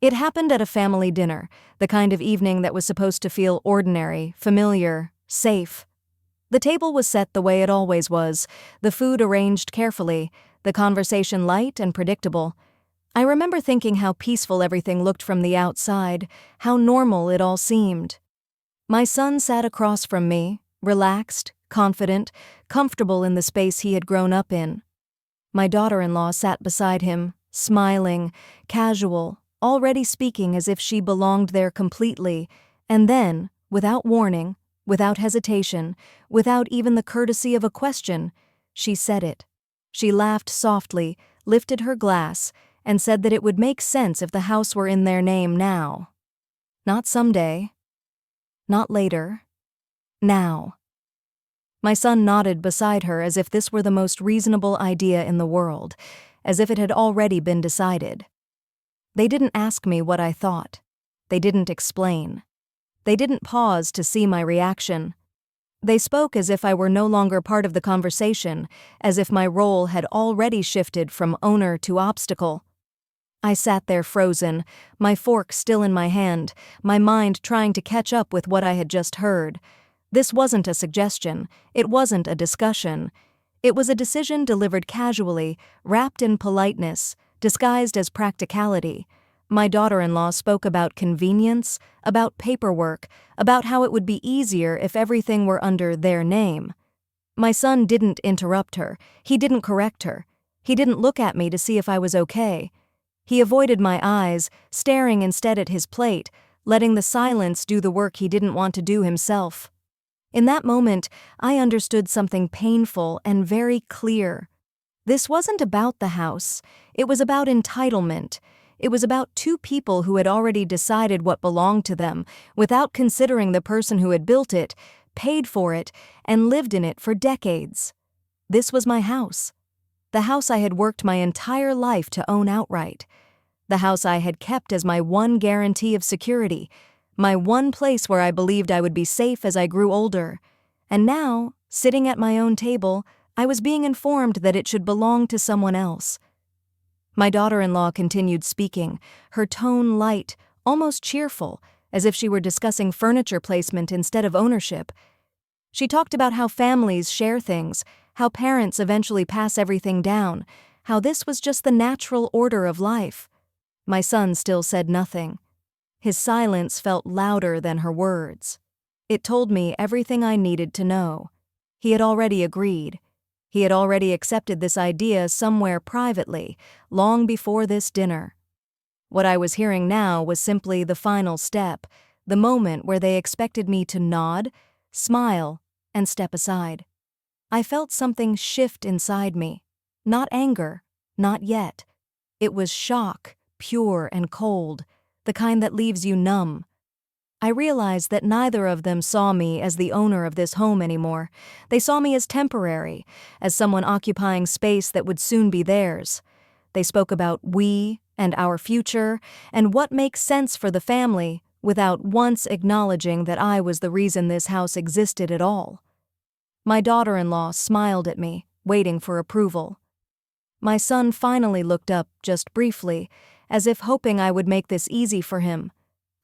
It happened at a family dinner, the kind of evening that was supposed to feel ordinary, familiar, safe. The table was set the way it always was, the food arranged carefully, the conversation light and predictable. I remember thinking how peaceful everything looked from the outside, how normal it all seemed. My son sat across from me, relaxed, confident, comfortable in the space he had grown up in. My daughter-in-law sat beside him, smiling, casual, already speaking as if she belonged there completely, and then, without warning, without hesitation, without even the courtesy of a question, she said it. She laughed softly, lifted her glass, and said that it would make sense if the house were in their name now. Not someday. Not later. Now. My son nodded beside her as if this were the most reasonable idea in the world, as if it had already been decided. They didn't ask me what I thought. They didn't explain. They didn't pause to see my reaction. They spoke as if I were no longer part of the conversation, as if my role had already shifted from owner to obstacle. I sat there frozen, my fork still in my hand, my mind trying to catch up with what I had just heard. This wasn't a suggestion. It wasn't a discussion. It was a decision delivered casually, wrapped in politeness, disguised as practicality. My daughter-in-law spoke about convenience, about paperwork, about how it would be easier if everything were under their name. My son didn't interrupt her. He didn't correct her. He didn't look at me to see if I was okay. He avoided my eyes, staring instead at his plate, letting the silence do the work he didn't want to do himself. In that moment, I understood something painful and very clear. This wasn't about the house. It was about entitlement. It was about two people who had already decided what belonged to them, without considering the person who had built it, paid for it, and lived in it for decades. This was my house. The house I had worked my entire life to own outright. The house I had kept as my one guarantee of security, my one place where I believed I would be safe as I grew older. And now, sitting at my own table, I was being informed that it should belong to someone else. My daughter-in-law continued speaking, her tone light, almost cheerful, as if she were discussing furniture placement instead of ownership. She talked about how families share things, how parents eventually pass everything down, how this was just the natural order of life. My son still said nothing. His silence felt louder than her words. It told me everything I needed to know. He had already agreed. He had already accepted this idea somewhere privately, long before this dinner. What I was hearing now was simply the final step, the moment where they expected me to nod, smile, and step aside. I felt something shift inside me. Not anger, not yet. It was shock, pure and cold, the kind that leaves you numb. I realized that neither of them saw me as the owner of this home anymore. They saw me as temporary, as someone occupying space that would soon be theirs. They spoke about we and our future and what makes sense for the family without once acknowledging that I was the reason this house existed at all. My daughter-in-law smiled at me, waiting for approval. My son finally looked up just briefly, as if hoping I would make this easy for him.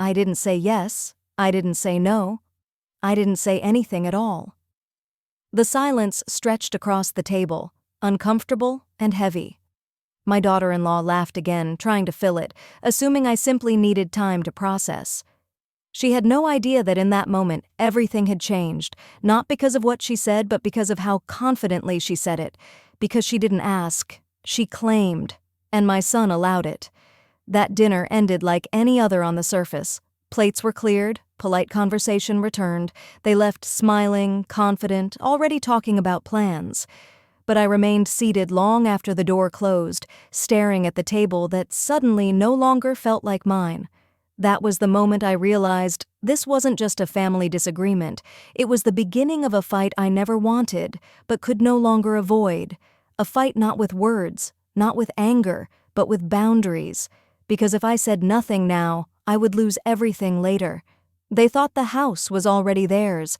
I didn't say yes, I didn't say no, I didn't say anything at all. The silence stretched across the table, uncomfortable and heavy. My daughter-in-law laughed again, trying to fill it, assuming I simply needed time to process. She had no idea that in that moment everything had changed, not because of what she said, but because of how confidently she said it, because she didn't ask, she claimed, and my son allowed it. That dinner ended like any other on the surface. Plates were cleared, polite conversation returned. They left smiling, confident, already talking about plans. But I remained seated long after the door closed, staring at the table that suddenly no longer felt like mine. That was the moment I realized this wasn't just a family disagreement. It was the beginning of a fight I never wanted, but could no longer avoid. A fight not with words, not with anger, but with boundaries. Because if I said nothing now, I would lose everything later. They thought the house was already theirs,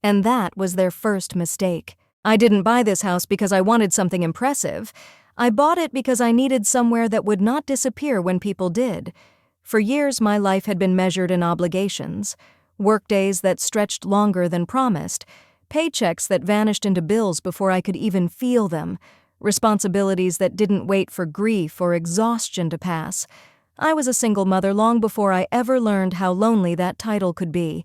and that was their first mistake. I didn't buy this house because I wanted something impressive. I bought it because I needed somewhere that would not disappear when people did. For years, my life had been measured in obligations, workdays that stretched longer than promised, paychecks that vanished into bills before I could even feel them, responsibilities that didn't wait for grief or exhaustion to pass. I was a single mother long before I ever learned how lonely that title could be.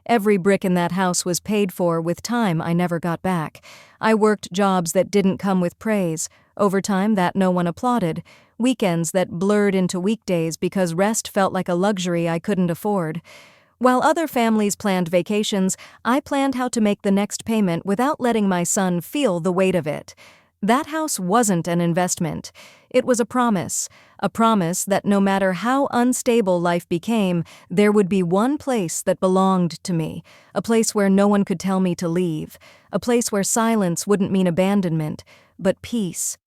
Every brick in that house was paid for with time I never got back. I worked jobs that didn't come with praise, overtime that no one applauded, weekends that blurred into weekdays because rest felt like a luxury I couldn't afford. While other families planned vacations, I planned how to make the next payment without letting my son feel the weight of it. That house wasn't an investment. It was a promise that no matter how unstable life became, there would be one place that belonged to me, a place where no one could tell me to leave, a place where silence wouldn't mean abandonment, but peace.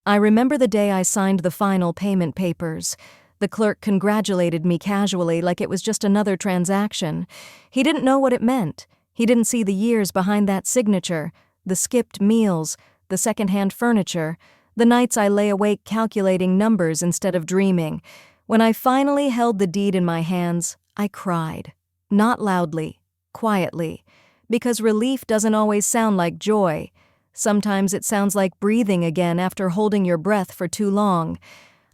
I remember the day I signed the final payment papers. The clerk congratulated me casually like it was just another transaction. He didn't know what it meant. He didn't see the years behind that signature, the skipped meals, the secondhand furniture, the nights I lay awake calculating numbers instead of dreaming. When I finally held the deed in my hands, I cried. Not loudly, quietly, because relief doesn't always sound like joy. Sometimes it sounds like breathing again after holding your breath for too long.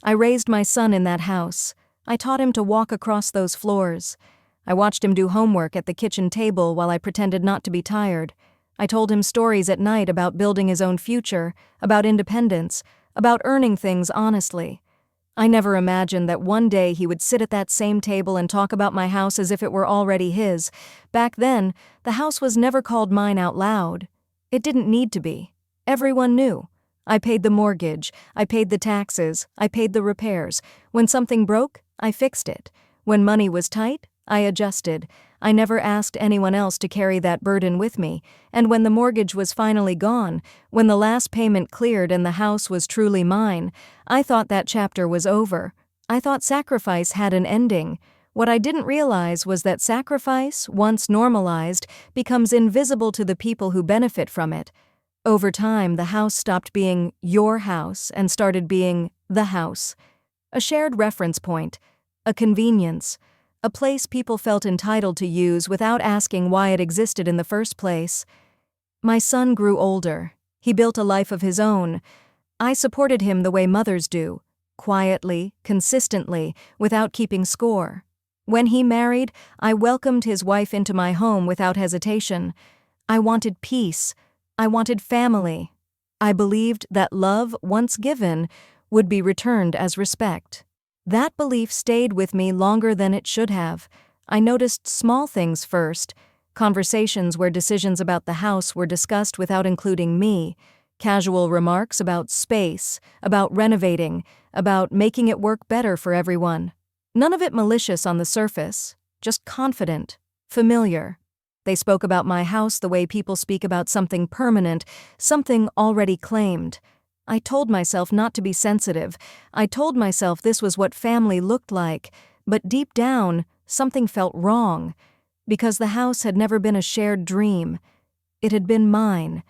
I raised my son in that house. I taught him to walk across those floors. I watched him do homework at the kitchen table while I pretended not to be tired. I told him stories at night about building his own future, about independence, about earning things honestly. I never imagined that one day he would sit at that same table and talk about my house as if it were already his. Back then, the house was never called mine out loud. It didn't need to be. Everyone knew. I paid the mortgage, I paid the taxes, I paid the repairs. When something broke, I fixed it. When money was tight, I adjusted. I never asked anyone else to carry that burden with me, and when the mortgage was finally gone, when the last payment cleared and the house was truly mine, I thought that chapter was over. I thought sacrifice had an ending. What I didn't realize was that sacrifice, once normalized, becomes invisible to the people who benefit from it. Over time, the house stopped being your house and started being the house. A shared reference point, a convenience, a place people felt entitled to use without asking why it existed in the first place. My son grew older. He built a life of his own. I supported him the way mothers do, quietly, consistently, without keeping score. When he married, I welcomed his wife into my home without hesitation. I wanted peace. I wanted family. I believed that love, once given, would be returned as respect. That belief stayed with me longer than it should have. I noticed small things first, conversations where decisions about the house were discussed without including me, casual remarks about space, about renovating, about making it work better for everyone. None of it malicious on the surface, just confident, familiar. They spoke about my house the way people speak about something permanent, something already claimed. I told myself not to be sensitive. I told myself this was what family looked like, but deep down, something felt wrong, because the house had never been a shared dream. It had been mine,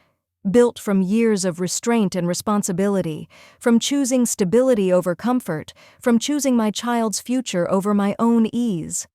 built from years of restraint and responsibility, from choosing stability over comfort, from choosing my child's future over my own ease.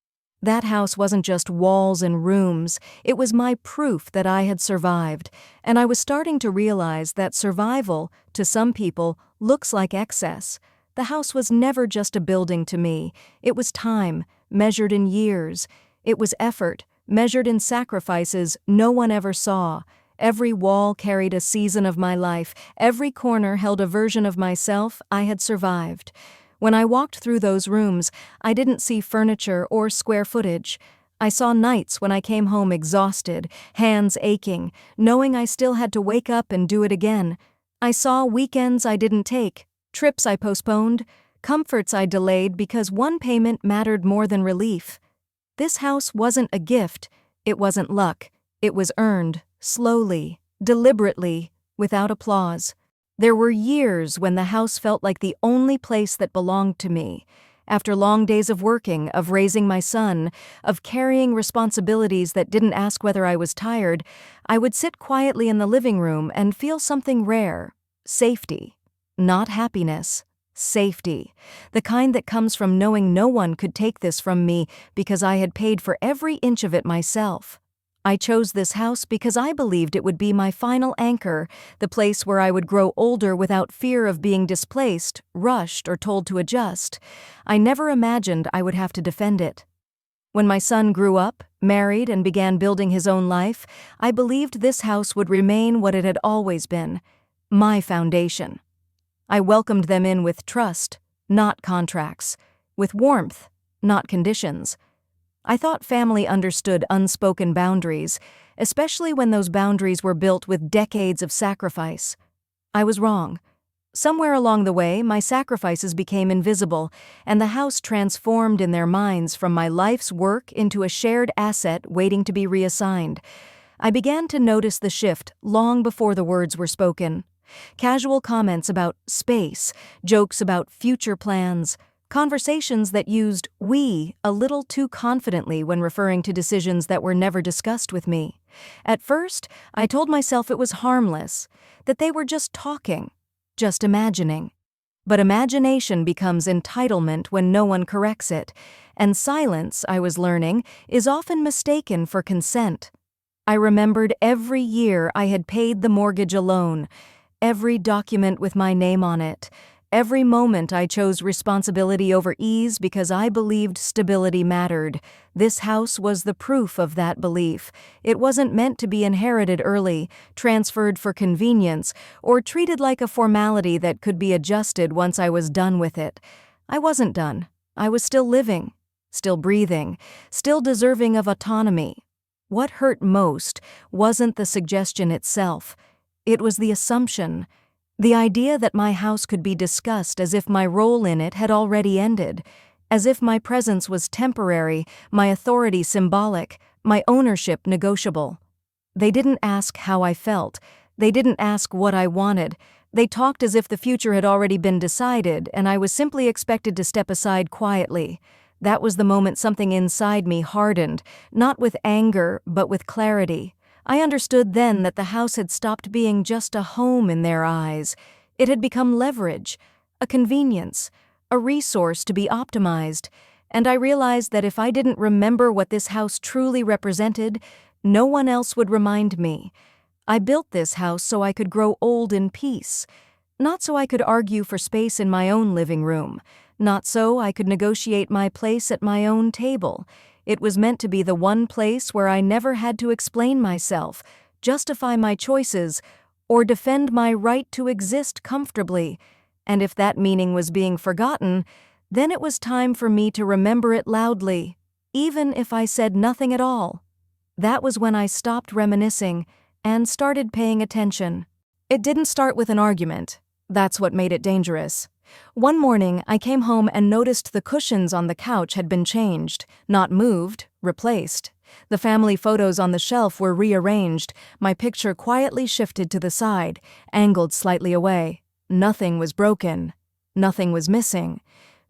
That house wasn't just walls and rooms, it was my proof that I had survived, and I was starting to realize that survival, to some people, looks like excess. The house was never just a building to me. It was time, measured in years. It was effort, measured in sacrifices no one ever saw. Every wall carried a season of my life. Every corner held a version of myself I had survived. When I walked through those rooms, I didn't see furniture or square footage. I saw nights when I came home exhausted, hands aching, knowing I still had to wake up and do it again. I saw weekends I didn't take, trips I postponed, comforts I delayed because one payment mattered more than relief. This house wasn't a gift. It wasn't luck. It was earned, slowly, deliberately, without applause. There were years when the house felt like the only place that belonged to me. After long days of working, of raising my son, of carrying responsibilities that didn't ask whether I was tired, I would sit quietly in the living room and feel something rare, safety. Not happiness, Safety. The kind that comes from knowing no one could take this from me because I had paid for every inch of it myself. I chose this house because I believed it would be my final anchor, the place where I would grow older without fear of being displaced, rushed, or told to adjust. I never imagined I would have to defend it. When my son grew up, married, and began building his own life, I believed this house would remain what it had always been, my foundation. I welcomed them in with trust, not contracts, with warmth, not conditions. I thought family understood unspoken boundaries, especially when those boundaries were built with decades of sacrifice. I was wrong. Somewhere along the way, my sacrifices became invisible, and the house transformed in their minds from my life's work into a shared asset waiting to be reassigned. I began to notice the shift long before the words were spoken. Casual comments about space, jokes about future plans, conversations that used "we" a little too confidently when referring to decisions that were never discussed with me. At first, I told myself it was harmless, that they were just talking, just imagining. But imagination becomes entitlement when no one corrects it, and silence, I was learning, is often mistaken for consent. I remembered every year I had paid the mortgage alone, every document with my name on it, every moment I chose responsibility over ease because I believed stability mattered. This house was the proof of that belief. It wasn't meant to be inherited early, transferred for convenience, or treated like a formality that could be adjusted once I was done with it. I wasn't done. I was still living, still breathing, still deserving of autonomy. What hurt most wasn't the suggestion itself. It was the assumption, the idea that my house could be discussed as if my role in it had already ended, as if my presence was temporary, my authority symbolic, my ownership negotiable. They didn't ask how I felt. They didn't ask what I wanted. They talked as if the future had already been decided, and I was simply expected to step aside quietly. That was the moment something inside me hardened, not with anger, but with clarity. I understood then that the house had stopped being just a home in their eyes. It had become leverage, a convenience, a resource to be optimized, and I realized that if I didn't remember what this house truly represented, no one else would remind me. I built this house so I could grow old in peace, not so I could argue for space in my own living room, not so I could negotiate my place at my own table. It was meant to be the one place where I never had to explain myself, justify my choices, or defend my right to exist comfortably. And if that meaning was being forgotten, then it was time for me to remember it loudly, even if I said nothing at all. That was when I stopped reminiscing and started paying attention. It didn't start with an argument. That's what made it dangerous. One morning, I came home and noticed the cushions on the couch had been changed, not moved, replaced. The family photos on the shelf were rearranged, my picture quietly shifted to the side, angled slightly away. Nothing was broken. Nothing was missing.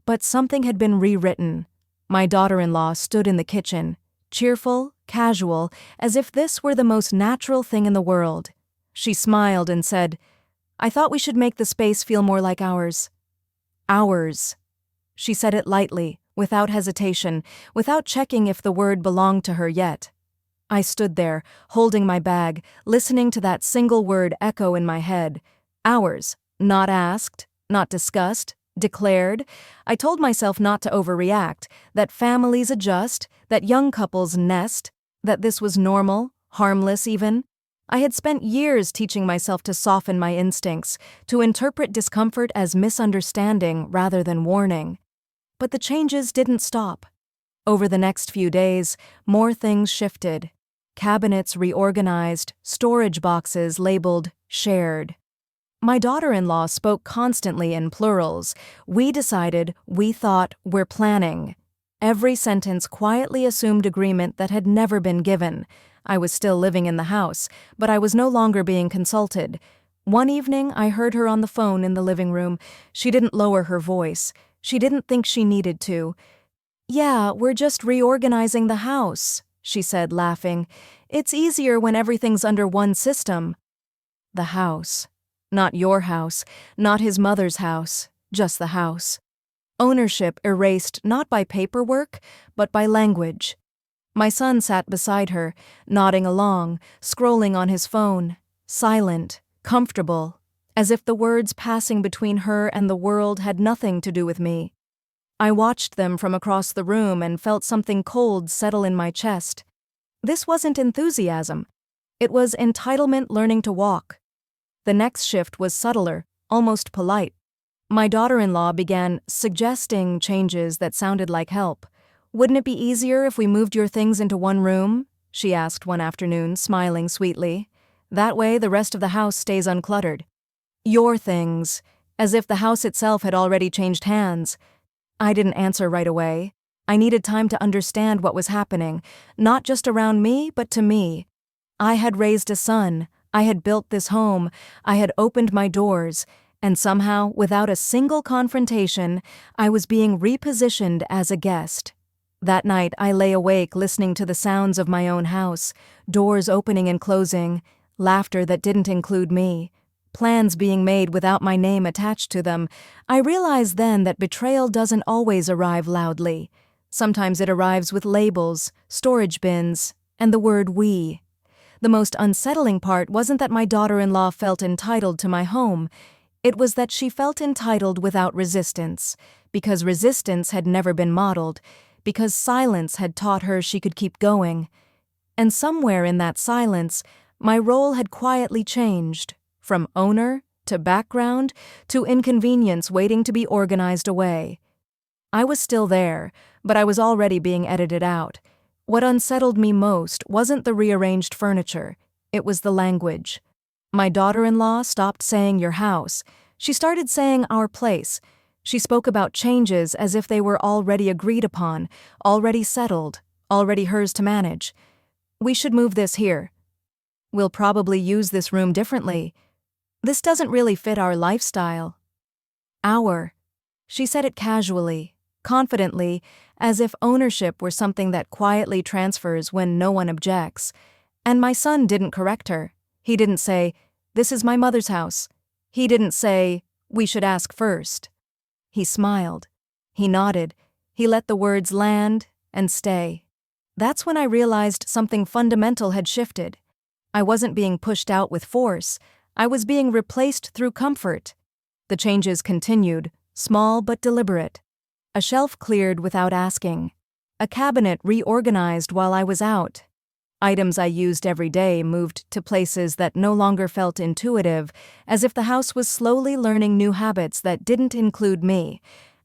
But something had been rewritten. My daughter-in-law stood in the kitchen, cheerful, casual, as if this were the most natural thing in the world. She smiled and said, "I thought we should make the space feel more like ours." Ours. She said it lightly, without hesitation, without checking if the word belonged to her yet. I stood there, holding my bag, listening to that single word echo in my head. Ours. Not asked, not discussed, declared. I told myself not to overreact, that families adjust, that young couples nest, that this was normal, harmless even. I had spent years teaching myself to soften my instincts, to interpret discomfort as misunderstanding rather than warning. But the changes didn't stop. Over the next few days, more things shifted. Cabinets reorganized, storage boxes labeled shared. My daughter-in-law spoke constantly in plurals. We decided, we thought, we're planning. Every sentence quietly assumed agreement that had never been given. I was still living in the house, but I was no longer being consulted. One evening, I heard her on the phone in the living room. She didn't lower her voice. She didn't think she needed to. "Yeah, we're just reorganizing the house," she said, laughing. "It's easier when everything's under one system." The house. Not your house, not his mother's house. just the house. Ownership erased not by paperwork, but by language. My son sat beside her, nodding along, scrolling on his phone, silent, comfortable, as if the words passing between her and the world had nothing to do with me. I watched them from across the room and felt something cold settle in my chest. This wasn't enthusiasm. It was entitlement learning to walk. The next shift was subtler, almost polite. My daughter-in-law began suggesting changes that sounded like help. "Wouldn't it be easier if we moved your things into one room?" she asked one afternoon, smiling sweetly. "That way the rest of the house stays uncluttered." Your things, as if the house itself had already changed hands. I didn't answer right away. I needed time to understand what was happening, not just around me, but to me. I had raised a son, I had built this home, I had opened my doors, and somehow, without a single confrontation, I was being repositioned as a guest. That night, I lay awake listening to the sounds of my own house, doors opening and closing, laughter that didn't include me, plans being made without my name attached to them. I realized then that betrayal doesn't always arrive loudly. Sometimes it arrives with labels, storage bins, and the word "we." The most unsettling part wasn't that my daughter-in-law felt entitled to my home. It was that she felt entitled without resistance, because resistance had never been modeled, because silence had taught her she could keep going. And somewhere in that silence, my role had quietly changed, from owner to background to inconvenience waiting to be organized away. I was still there, but I was already being edited out. What unsettled me most wasn't the rearranged furniture, it was the language. My daughter-in-law stopped saying "your house." She started saying "our place." She spoke about changes as if they were already agreed upon, already settled, already hers to manage. "We should move this here. We'll probably use this room differently. This doesn't really fit our lifestyle." Our. She said it casually, confidently, as if ownership were something that quietly transfers when no one objects. And my son didn't correct her. He didn't say, "This is my mother's house." He didn't say, "We should ask first." He smiled. He nodded. He let the words land and stay. That's when I realized something fundamental had shifted. I wasn't being pushed out with force. I was being replaced through comfort. The changes continued, small but deliberate. A shelf cleared without asking. A cabinet reorganized while I was out. Items I used every day moved to places that no longer felt intuitive, as if the house was slowly learning new habits that didn't include me.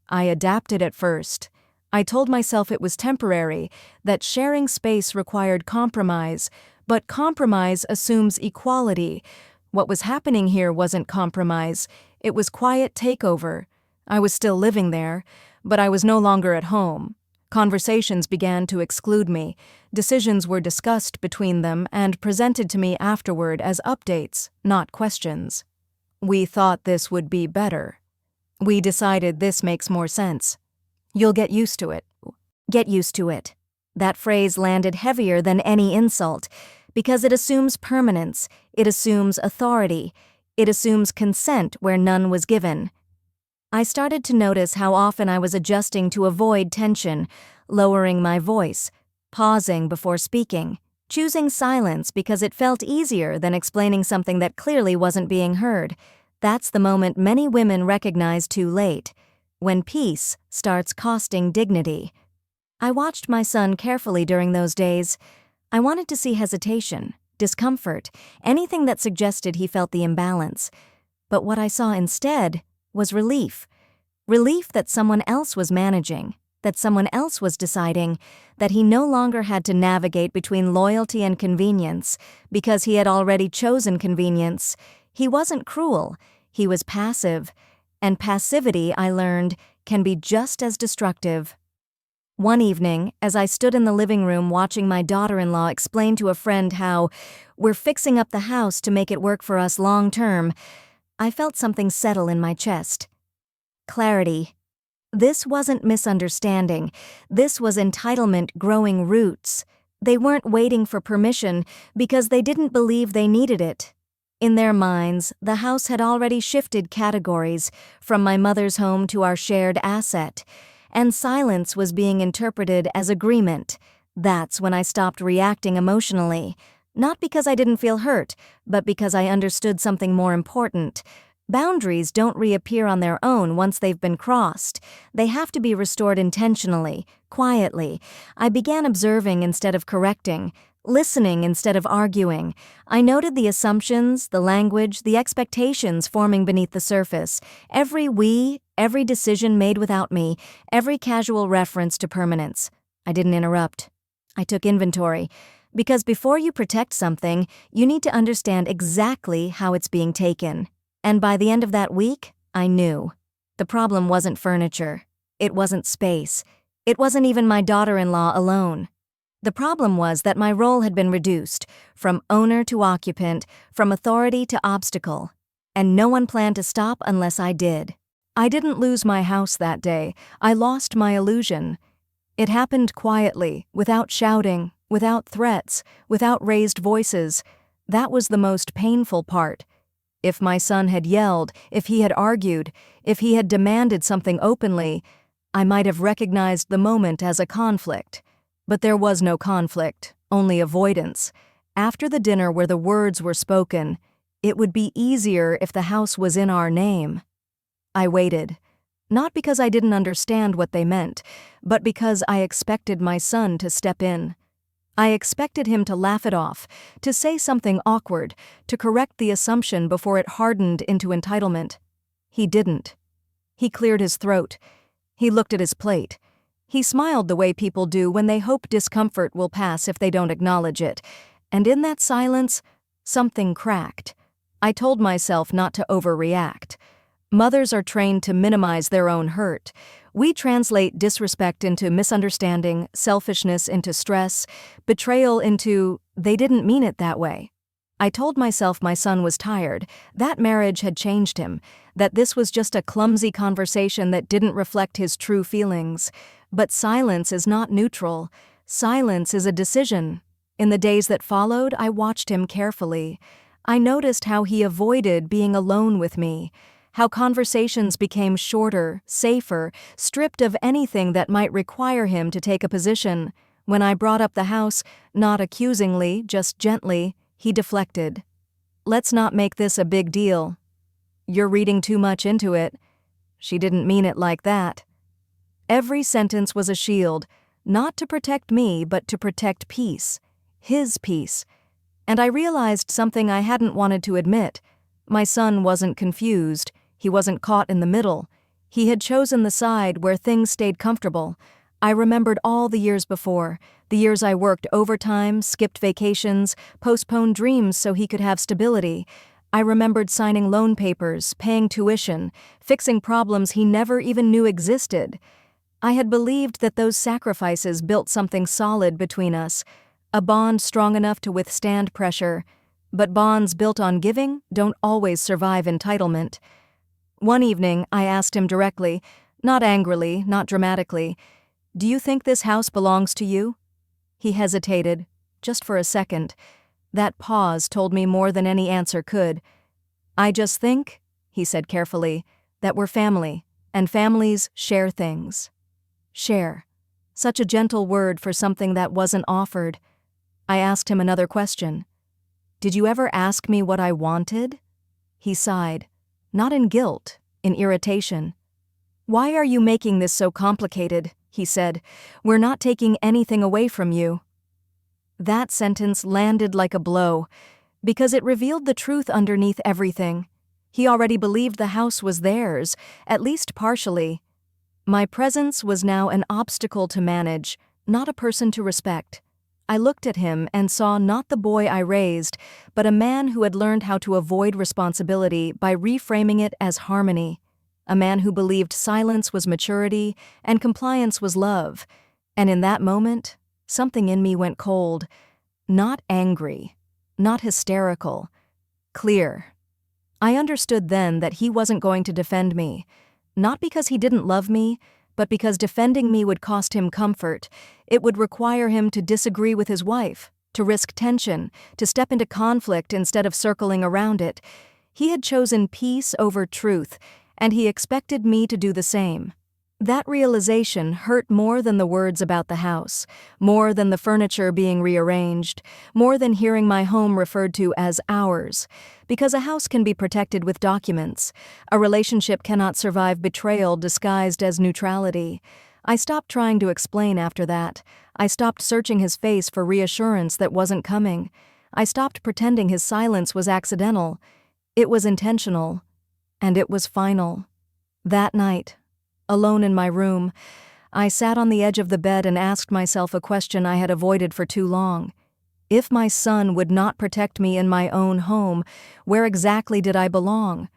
I adapted at first. I told myself it was temporary, that sharing space required compromise, but compromise assumes equality. What was happening here wasn't compromise, it was quiet takeover. I was still living there, but I was no longer at home. Conversations began to exclude me. Decisions were discussed between them and presented to me afterward as updates, not questions. "We thought this would be better. We decided this makes more sense. You'll get used to it." Get used to it. That phrase landed heavier than any insult, because it assumes permanence, it assumes authority, it assumes consent where none was given. I started to notice how often I was adjusting to avoid tension, lowering my voice, pausing before speaking, choosing silence because it felt easier than explaining something that clearly wasn't being heard. That's the moment many women recognize too late, when peace starts costing dignity. I watched my son carefully during those days. I wanted to see hesitation, discomfort, anything that suggested he felt the imbalance. But what I saw instead was relief. Relief that someone else was managing, that someone else was deciding, that he no longer had to navigate between loyalty and convenience because he had already chosen convenience. He wasn't cruel, he was passive. And passivity, I learned, can be just as destructive. One evening, as I stood in the living room watching my daughter-in-law explain to a friend how we're fixing up the house to make it work for us long-term, I felt something settle in my chest. Clarity. This wasn't misunderstanding. This was entitlement growing roots. They weren't waiting for permission because they didn't believe they needed it. In their minds, the house had already shifted categories from my mother's home to our shared asset, and silence was being interpreted as agreement. That's when I stopped reacting emotionally, not because I didn't feel hurt, but because I understood something more important. Boundaries don't reappear on their own once they've been crossed. They have to be restored intentionally, quietly. I began observing instead of correcting, listening instead of arguing. I noted the assumptions, the language, the expectations forming beneath the surface. Every we, every decision made without me, every casual reference to permanence. I didn't interrupt. I took inventory. Because before you protect something, you need to understand exactly how it's being taken. And by the end of that week, I knew. The problem wasn't furniture. It wasn't space. It wasn't even my daughter-in-law alone. The problem was that my role had been reduced, from owner to occupant, from authority to obstacle. And no one planned to stop unless I did. I didn't lose my house that day. I lost my illusion. It happened quietly, without shouting, without threats, without raised voices. That was the most painful part. If my son had yelled, if he had argued, if he had demanded something openly, I might have recognized the moment as a conflict. But there was no conflict, only avoidance. After the dinner where the words were spoken, it would be easier if the house was in our name. I waited, not because I didn't understand what they meant, but because I expected my son to step in. I expected him to laugh it off, to say something awkward, to correct the assumption before it hardened into entitlement. He didn't. He cleared his throat. He looked at his plate. He smiled the way people do when they hope discomfort will pass if they don't acknowledge it. And in that silence, something cracked. I told myself not to overreact. Mothers are trained to minimize their own hurt. We translate disrespect into misunderstanding, selfishness into stress, betrayal into, they didn't mean it that way. I told myself my son was tired, that marriage had changed him, that this was just a clumsy conversation that didn't reflect his true feelings. But silence is not neutral. Silence is a decision. In the days that followed, I watched him carefully. I noticed how he avoided being alone with me, how conversations became shorter, safer, stripped of anything that might require him to take a position. When I brought up the house, not accusingly, just gently, he deflected. "Let's not make this a big deal. You're reading too much into it. She didn't mean it like that." Every sentence was a shield, not to protect me, but to protect peace, his peace. And I realized something I hadn't wanted to admit. My son wasn't confused. He wasn't caught in the middle. He had chosen the side where things stayed comfortable. I remembered all the years before, the years I worked overtime, skipped vacations, postponed dreams so he could have stability. I remembered signing loan papers, paying tuition, fixing problems he never even knew existed. I had believed that those sacrifices built something solid between us, a bond strong enough to withstand pressure. But bonds built on giving don't always survive entitlement. One evening, I asked him directly, not angrily, not dramatically, "Do you think this house belongs to you?" He hesitated, just for a second. That pause told me more than any answer could. "I just think," he said carefully, "that we're family, and families share things." Share. Such a gentle word for something that wasn't offered. I asked him another question. "Did you ever ask me what I wanted?" He sighed, not in guilt, in irritation. "Why are you making this so complicated?" he said. "We're not taking anything away from you." That sentence landed like a blow, because it revealed the truth underneath everything. He already believed the house was theirs, at least partially. My presence was now an obstacle to manage, not a person to respect. I looked at him and saw not the boy I raised, but a man who had learned how to avoid responsibility by reframing it as harmony. A man who believed silence was maturity and compliance was love. And in that moment, something in me went cold. Not angry, not hysterical, clear. I understood then that he wasn't going to defend me. Not because he didn't love me, but because defending me would cost him comfort. It would require him to disagree with his wife, to risk tension, to step into conflict instead of circling around it. He had chosen peace over truth, and he expected me to do the same. That realization hurt more than the words about the house, more than the furniture being rearranged, more than hearing my home referred to as ours. Because a house can be protected with documents, a relationship cannot survive betrayal disguised as neutrality. I stopped trying to explain after that. I stopped searching his face for reassurance that wasn't coming. I stopped pretending his silence was accidental. It was intentional, and it was final. That night, alone in my room, I sat on the edge of the bed and asked myself a question I had avoided for too long. If my son would not protect me in my own home, where exactly did I belong?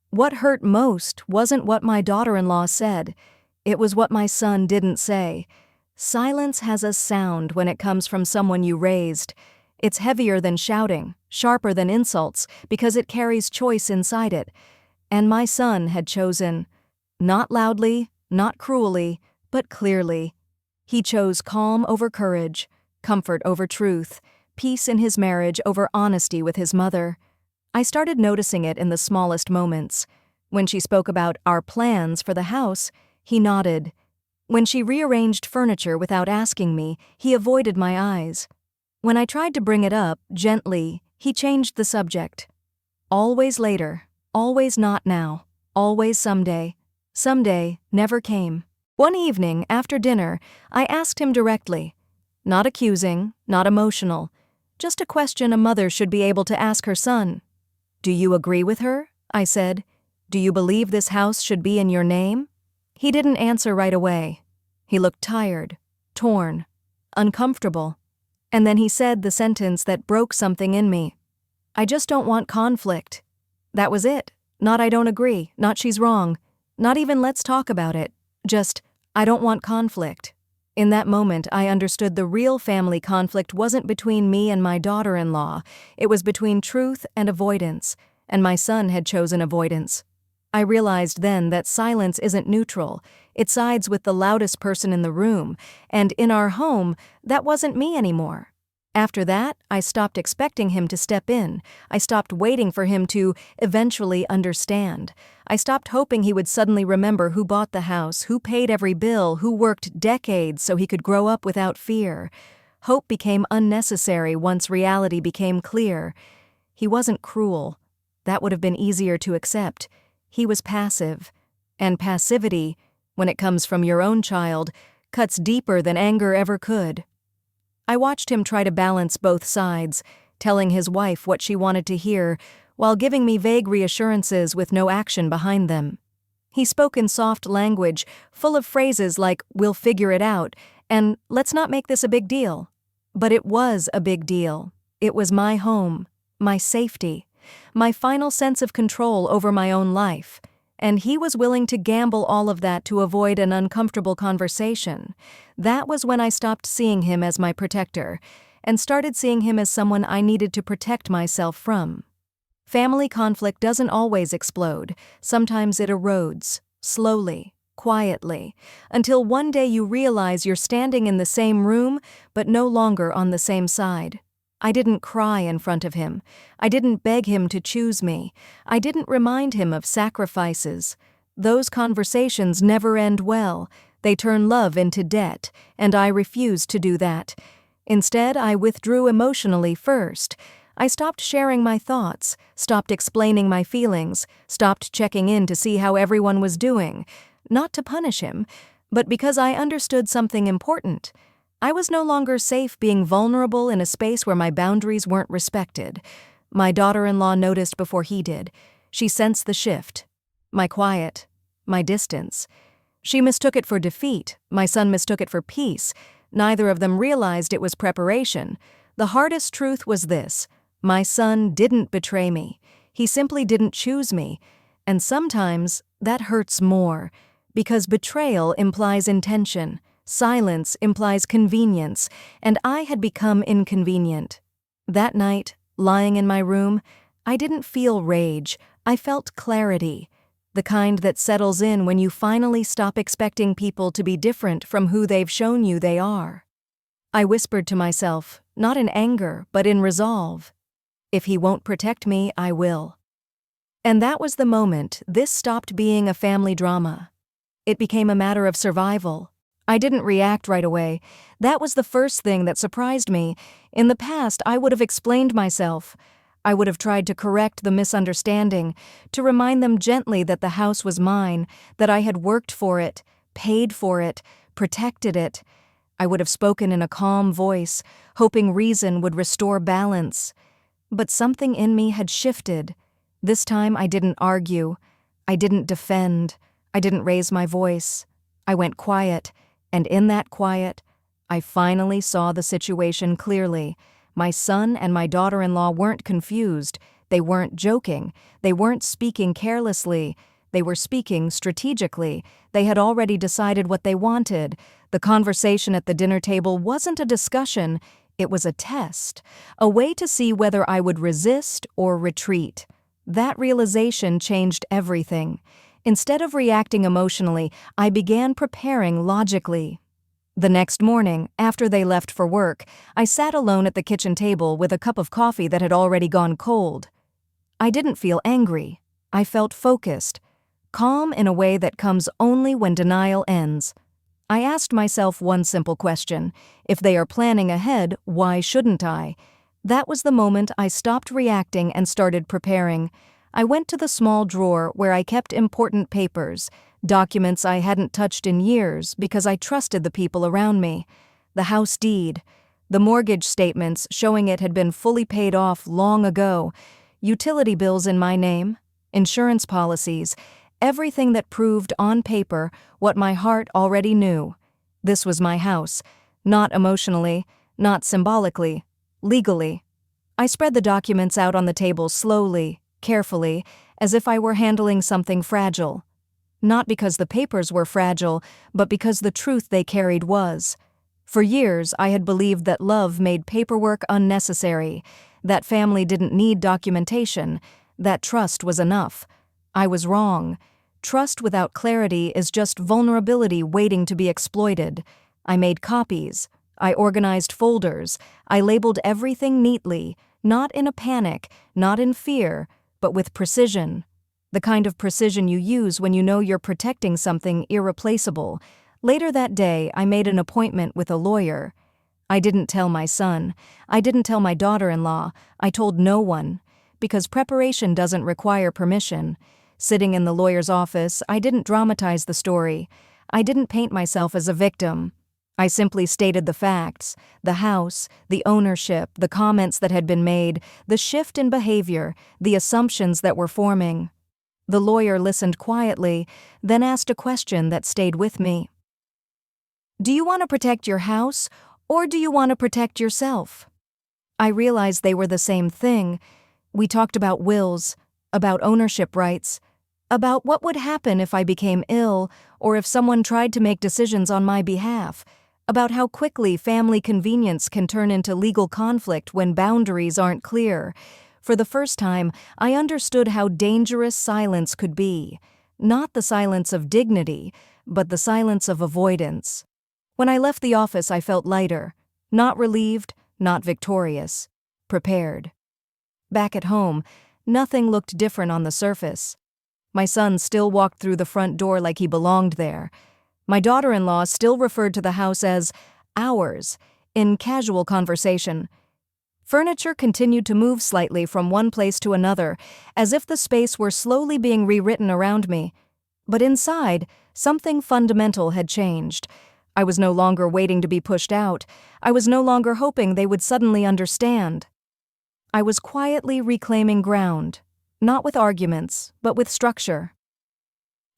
What hurt most wasn't what my daughter-in-law said. It was what my son didn't say. Silence has a sound when it comes from someone you raised. It's heavier than shouting, sharper than insults, because it carries choice inside it. And my son had chosen, not loudly, not cruelly, but clearly. He chose calm over courage, comfort over truth, peace in his marriage over honesty with his mother. I started noticing it in the smallest moments. When she spoke about our plans for the house, he nodded. When she rearranged furniture without asking me, he avoided my eyes. When I tried to bring it up, gently, he changed the subject. Always later, always not now, always someday. Someday never came. One evening, after dinner, I asked him directly. Not accusing, not emotional. Just a question a mother should be able to ask her son. "Do you agree with her?" I said. "Do you believe this house should be in your name?" He didn't answer right away. He looked tired, torn, uncomfortable. And then he said the sentence that broke something in me. "I just don't want conflict." That was it. Not "I don't agree," not "she's wrong," not even "let's talk about it." Just, "I don't want conflict." In that moment, I understood the real family conflict wasn't between me and my daughter-in-law. It was between truth and avoidance, and my son had chosen avoidance. I realized then that silence isn't neutral. It sides with the loudest person in the room, and in our home, that wasn't me anymore. After that, I stopped expecting him to step in. I stopped waiting for him to eventually understand. I stopped hoping he would suddenly remember who bought the house, who paid every bill, who worked decades so he could grow up without fear. Hope became unnecessary once reality became clear. He wasn't cruel. That would have been easier to accept. He was passive. And passivity, when it comes from your own child, cuts deeper than anger ever could. I watched him try to balance both sides, telling his wife what she wanted to hear, while giving me vague reassurances with no action behind them. He spoke in soft language, full of phrases like, "we'll figure it out," and "let's not make this a big deal." But it was a big deal. It was my home, my safety, my final sense of control over my own life. And he was willing to gamble all of that to avoid an uncomfortable conversation. That was when I stopped seeing him as my protector, and started seeing him as someone I needed to protect myself from. Family conflict doesn't always explode. Sometimes it erodes, slowly, quietly, until one day you realize you're standing in the same room, but no longer on the same side. I didn't cry in front of him. I didn't beg him to choose me. I didn't remind him of sacrifices. Those conversations never end well. They turn love into debt, and I refused to do that. Instead, I withdrew emotionally first. I stopped sharing my thoughts, stopped explaining my feelings, stopped checking in to see how everyone was doing. Not to punish him, but because I understood something important. I was no longer safe being vulnerable in a space where my boundaries weren't respected. My daughter-in-law noticed before he did. She sensed the shift. My quiet. My distance. She mistook it for defeat. My son mistook it for peace. Neither of them realized it was preparation. The hardest truth was this. My son didn't betray me. He simply didn't choose me. And sometimes that hurts more, because betrayal implies intention. Silence implies convenience, and I had become inconvenient. That night, lying in my room, I didn't feel rage. I felt clarity, the kind that settles in when you finally stop expecting people to be different from who they've shown you they are. I whispered to myself, not in anger, but in resolve. If he won't protect me, I will. And that was the moment this stopped being a family drama. It became a matter of survival. I didn't react right away. That was the first thing that surprised me. In the past, I would have explained myself. I would have tried to correct the misunderstanding, to remind them gently that the house was mine, that I had worked for it, paid for it, protected it. I would have spoken in a calm voice, hoping reason would restore balance. But something in me had shifted. This time I didn't argue. I didn't defend. I didn't raise my voice. I went quiet, and in that quiet, I finally saw the situation clearly. My son and my daughter-in-law weren't confused. They weren't joking. They weren't speaking carelessly. They were speaking strategically. They had already decided what they wanted. The conversation at the dinner table wasn't a discussion. It was a test, a way to see whether I would resist or retreat. That realization changed everything. Instead of reacting emotionally, I began preparing logically. The next morning, after they left for work, I sat alone at the kitchen table with a cup of coffee that had already gone cold. I didn't feel angry. I felt focused, calm in a way that comes only when denial ends. I asked myself one simple question: if they are planning ahead, why shouldn't I? That was the moment I stopped reacting and started preparing. I went to the small drawer where I kept important papers, documents I hadn't touched in years because I trusted the people around me. The house deed, the mortgage statements showing it had been fully paid off long ago, utility bills in my name, insurance policies, everything that proved on paper what my heart already knew. This was my house, not emotionally, not symbolically, legally. I spread the documents out on the table slowly, carefully, as if I were handling something fragile. Not because the papers were fragile, but because the truth they carried was. For years, I had believed that love made paperwork unnecessary, that family didn't need documentation, that trust was enough. I was wrong. Trust without clarity is just vulnerability waiting to be exploited. I made copies. I organized folders. I labeled everything neatly, not in a panic, not in fear, but with precision. The kind of precision you use when you know you're protecting something irreplaceable. Later that day, I made an appointment with a lawyer. I didn't tell my son. I didn't tell my daughter-in-law. I told no one, because preparation doesn't require permission. Sitting in the lawyer's office, I didn't dramatize the story. I didn't paint myself as a victim. I simply stated the facts: the house, the ownership, the comments that had been made, the shift in behavior, the assumptions that were forming. The lawyer listened quietly, then asked a question that stayed with me. Do you want to protect your house, or do you want to protect yourself? I realized they were the same thing. We talked about wills, about ownership rights, about what would happen if I became ill or if someone tried to make decisions on my behalf, about how quickly family convenience can turn into legal conflict when boundaries aren't clear. For the first time, I understood how dangerous silence could be. Not the silence of dignity, but the silence of avoidance. When I left the office, I felt lighter. Not relieved, not victorious. Prepared. Back at home, nothing looked different on the surface. My son still walked through the front door like he belonged there. My daughter-in-law still referred to the house as ours, in casual conversation. Furniture continued to move slightly from one place to another, as if the space were slowly being rewritten around me. But inside, something fundamental had changed. I was no longer waiting to be pushed out. I was no longer hoping they would suddenly understand. I was quietly reclaiming ground, not with arguments, but with structure.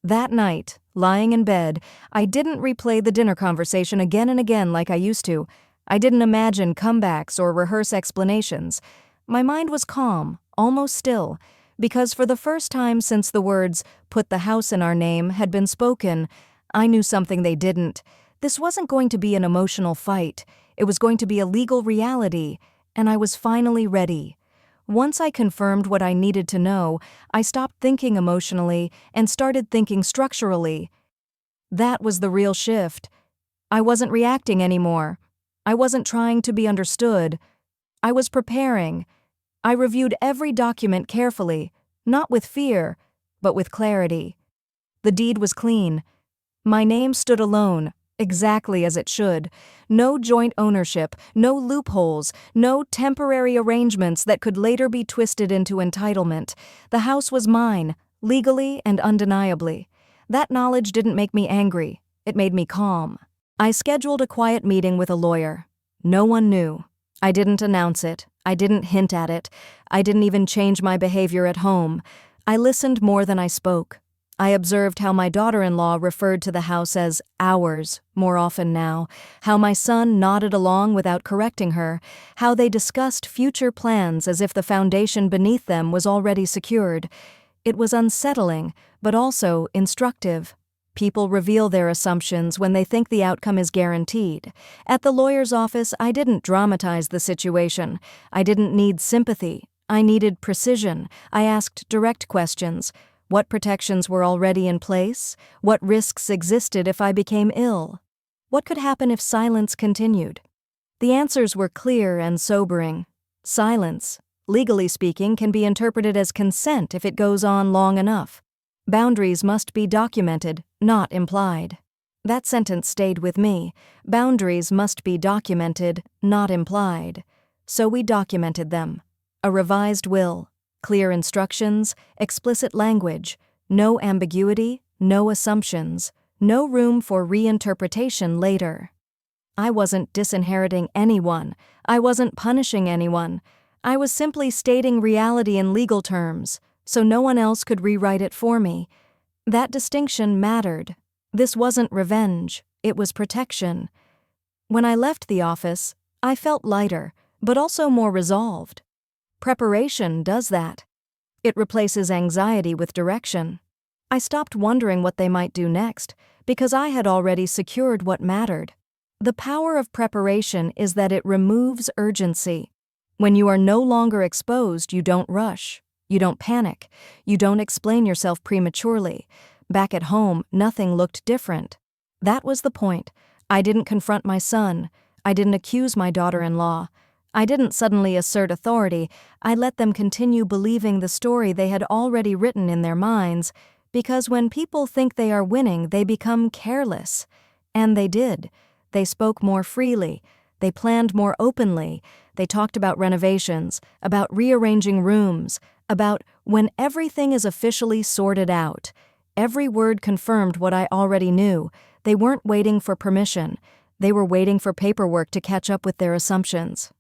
That night, lying in bed, I didn't replay the dinner conversation again and again like I used to. I didn't imagine comebacks or rehearse explanations. My mind was calm, almost still, because for the first time since the words, "put the house in our name," had been spoken, I knew something they didn't. This wasn't going to be an emotional fight. It was going to be a legal reality, and I was finally ready. Once I confirmed what I needed to know, I stopped thinking emotionally and started thinking structurally. That was the real shift. I wasn't reacting anymore. I wasn't trying to be understood. I was preparing. I reviewed every document carefully, not with fear, but with clarity. The deed was clean. My name stood alone, exactly as it should. No joint ownership, no loopholes, no temporary arrangements that could later be twisted into entitlement. The house was mine, legally and undeniably. That knowledge didn't make me angry. It made me calm. I scheduled a quiet meeting with a lawyer. No one knew. I didn't announce it. I didn't hint at it. I didn't even change my behavior at home. I listened more than I spoke. I observed how my daughter-in-law referred to the house as ours more often now, how my son nodded along without correcting her, how they discussed future plans as if the foundation beneath them was already secured. It was unsettling, but also instructive. People reveal their assumptions when they think the outcome is guaranteed. At the lawyer's office, I didn't dramatize the situation. I didn't need sympathy. I needed precision. I asked direct questions. What protections were already in place? What risks existed if I became ill? What could happen if silence continued? The answers were clear and sobering. Silence, legally speaking, can be interpreted as consent if it goes on long enough. Boundaries must be documented, not implied. That sentence stayed with me. Boundaries must be documented, not implied. So we documented them. A revised will. Clear instructions, explicit language, no ambiguity, no assumptions, no room for reinterpretation later. I wasn't disinheriting anyone. I wasn't punishing anyone. I was simply stating reality in legal terms, so no one else could rewrite it for me. That distinction mattered. This wasn't revenge, it was protection. When I left the office, I felt lighter, but also more resolved. Preparation does that. It replaces anxiety with direction. I stopped wondering what they might do next, because I had already secured what mattered. The power of preparation is that it removes urgency. When you are no longer exposed, you don't rush. You don't panic. You don't explain yourself prematurely. Back at home, nothing looked different. That was the point. I didn't confront my son. I didn't accuse my daughter-in-law. I didn't suddenly assert authority. I let them continue believing the story they had already written in their minds, because when people think they are winning, they become careless. And they did. They spoke more freely. They planned more openly. They talked about renovations, about rearranging rooms, about when everything is officially sorted out. Every word confirmed what I already knew. They weren't waiting for permission. They were waiting for paperwork to catch up with their assumptions.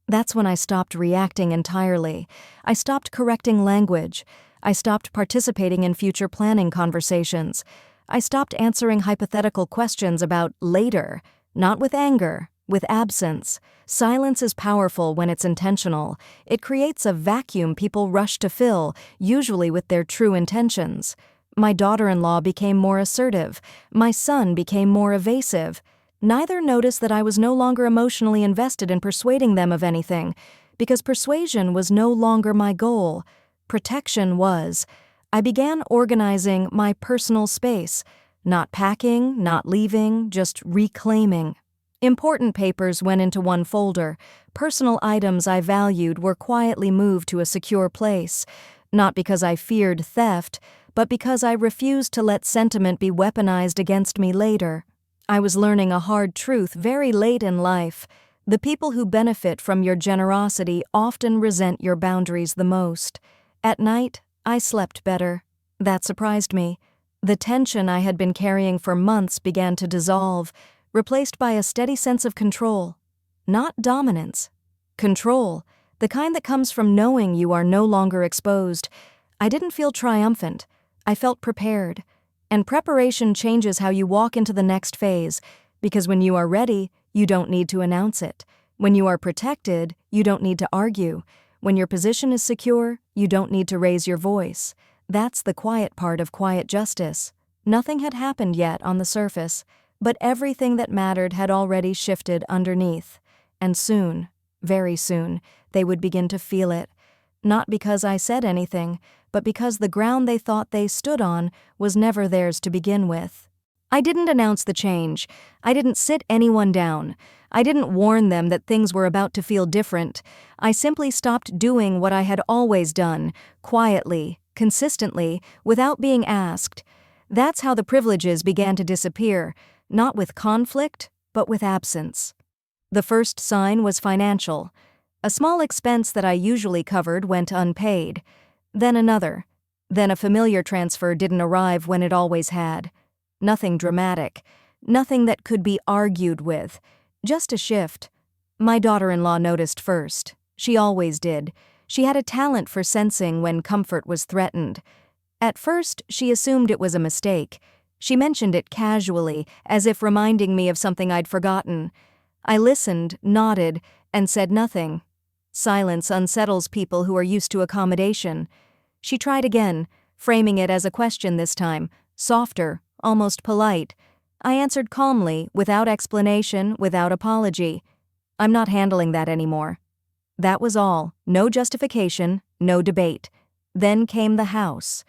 That's when I stopped reacting entirely. I stopped correcting language. I stopped participating in future planning conversations. I stopped answering hypothetical questions about later, not with anger, with absence. Silence is powerful when it's intentional. It creates a vacuum people rush to fill, usually with their true intentions. My daughter-in-law became more assertive. My son became more evasive. Neither noticed that I was no longer emotionally invested in persuading them of anything, because persuasion was no longer my goal. Protection was. I began organizing my personal space, not packing, not leaving, just reclaiming. Important papers went into one folder. Personal items I valued were quietly moved to a secure place, not because I feared theft, but because I refused to let sentiment be weaponized against me later. I was learning a hard truth very late in life. The people who benefit from your generosity often resent your boundaries the most. At night, I slept better. That surprised me. The tension I had been carrying for months began to dissolve, replaced by a steady sense of control. Not dominance. Control, the kind that comes from knowing you are no longer exposed. I didn't feel triumphant. I felt prepared. And preparation changes how you walk into the next phase, because when you are ready, you don't need to announce it. When you are protected, you don't need to argue. When your position is secure, you don't need to raise your voice. That's the quiet part of quiet justice. Nothing had happened yet on the surface, but everything that mattered had already shifted underneath. And soon, very soon, they would begin to feel it. Not because I said anything, but because the ground they thought they stood on was never theirs to begin with. I didn't announce the change. I didn't sit anyone down. I didn't warn them that things were about to feel different. I simply stopped doing what I had always done, quietly, consistently, without being asked. That's how the privileges began to disappear, not with conflict, but with absence. The first sign was financial. A small expense that I usually covered went unpaid. Then another. Then a familiar transfer didn't arrive when it always had. Nothing dramatic. Nothing that could be argued with. Just a shift. My daughter-in-law noticed first. She always did. She had a talent for sensing when comfort was threatened. At first, she assumed it was a mistake. She mentioned it casually, as if reminding me of something I'd forgotten. I listened, nodded, and said nothing. Silence unsettles people who are used to accommodation. She tried again, framing it as a question this time, softer, almost polite. I answered calmly, without explanation, without apology. I'm not handling that anymore. That was all. No justification, no debate. Then came the house.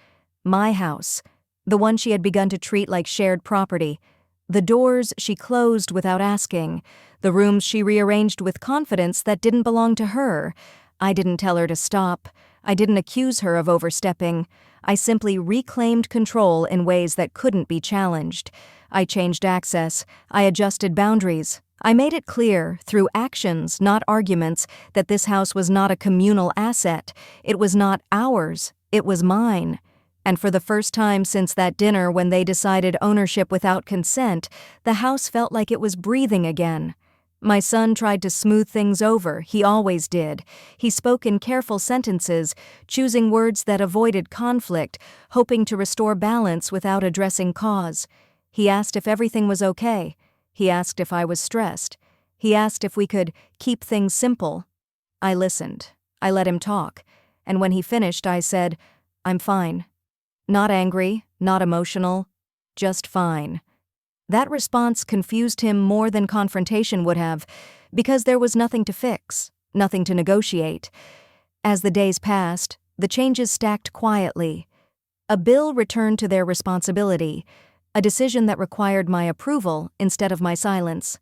My house. The one she had begun to treat like shared property. The doors she closed without asking. The rooms she rearranged with confidence that didn't belong to her. I didn't tell her to stop. I didn't accuse her of overstepping. I simply reclaimed control in ways that couldn't be challenged. I changed access. I adjusted boundaries. I made it clear, through actions, not arguments, that this house was not a communal asset. It was not ours. It was mine. And for the first time since that dinner when they decided ownership without consent, the house felt like it was breathing again. My son tried to smooth things over. He always did. He spoke in careful sentences, choosing words that avoided conflict, hoping to restore balance without addressing cause. He asked if everything was okay. He asked if I was stressed. He asked if we could keep things simple. I listened. I let him talk. And when he finished, I said, "I'm fine." Not angry, not emotional, just fine. That response confused him more than confrontation would have, because there was nothing to fix, nothing to negotiate. As the days passed, the changes stacked quietly. A bill returned to their responsibility, a decision that required my approval instead of my silence.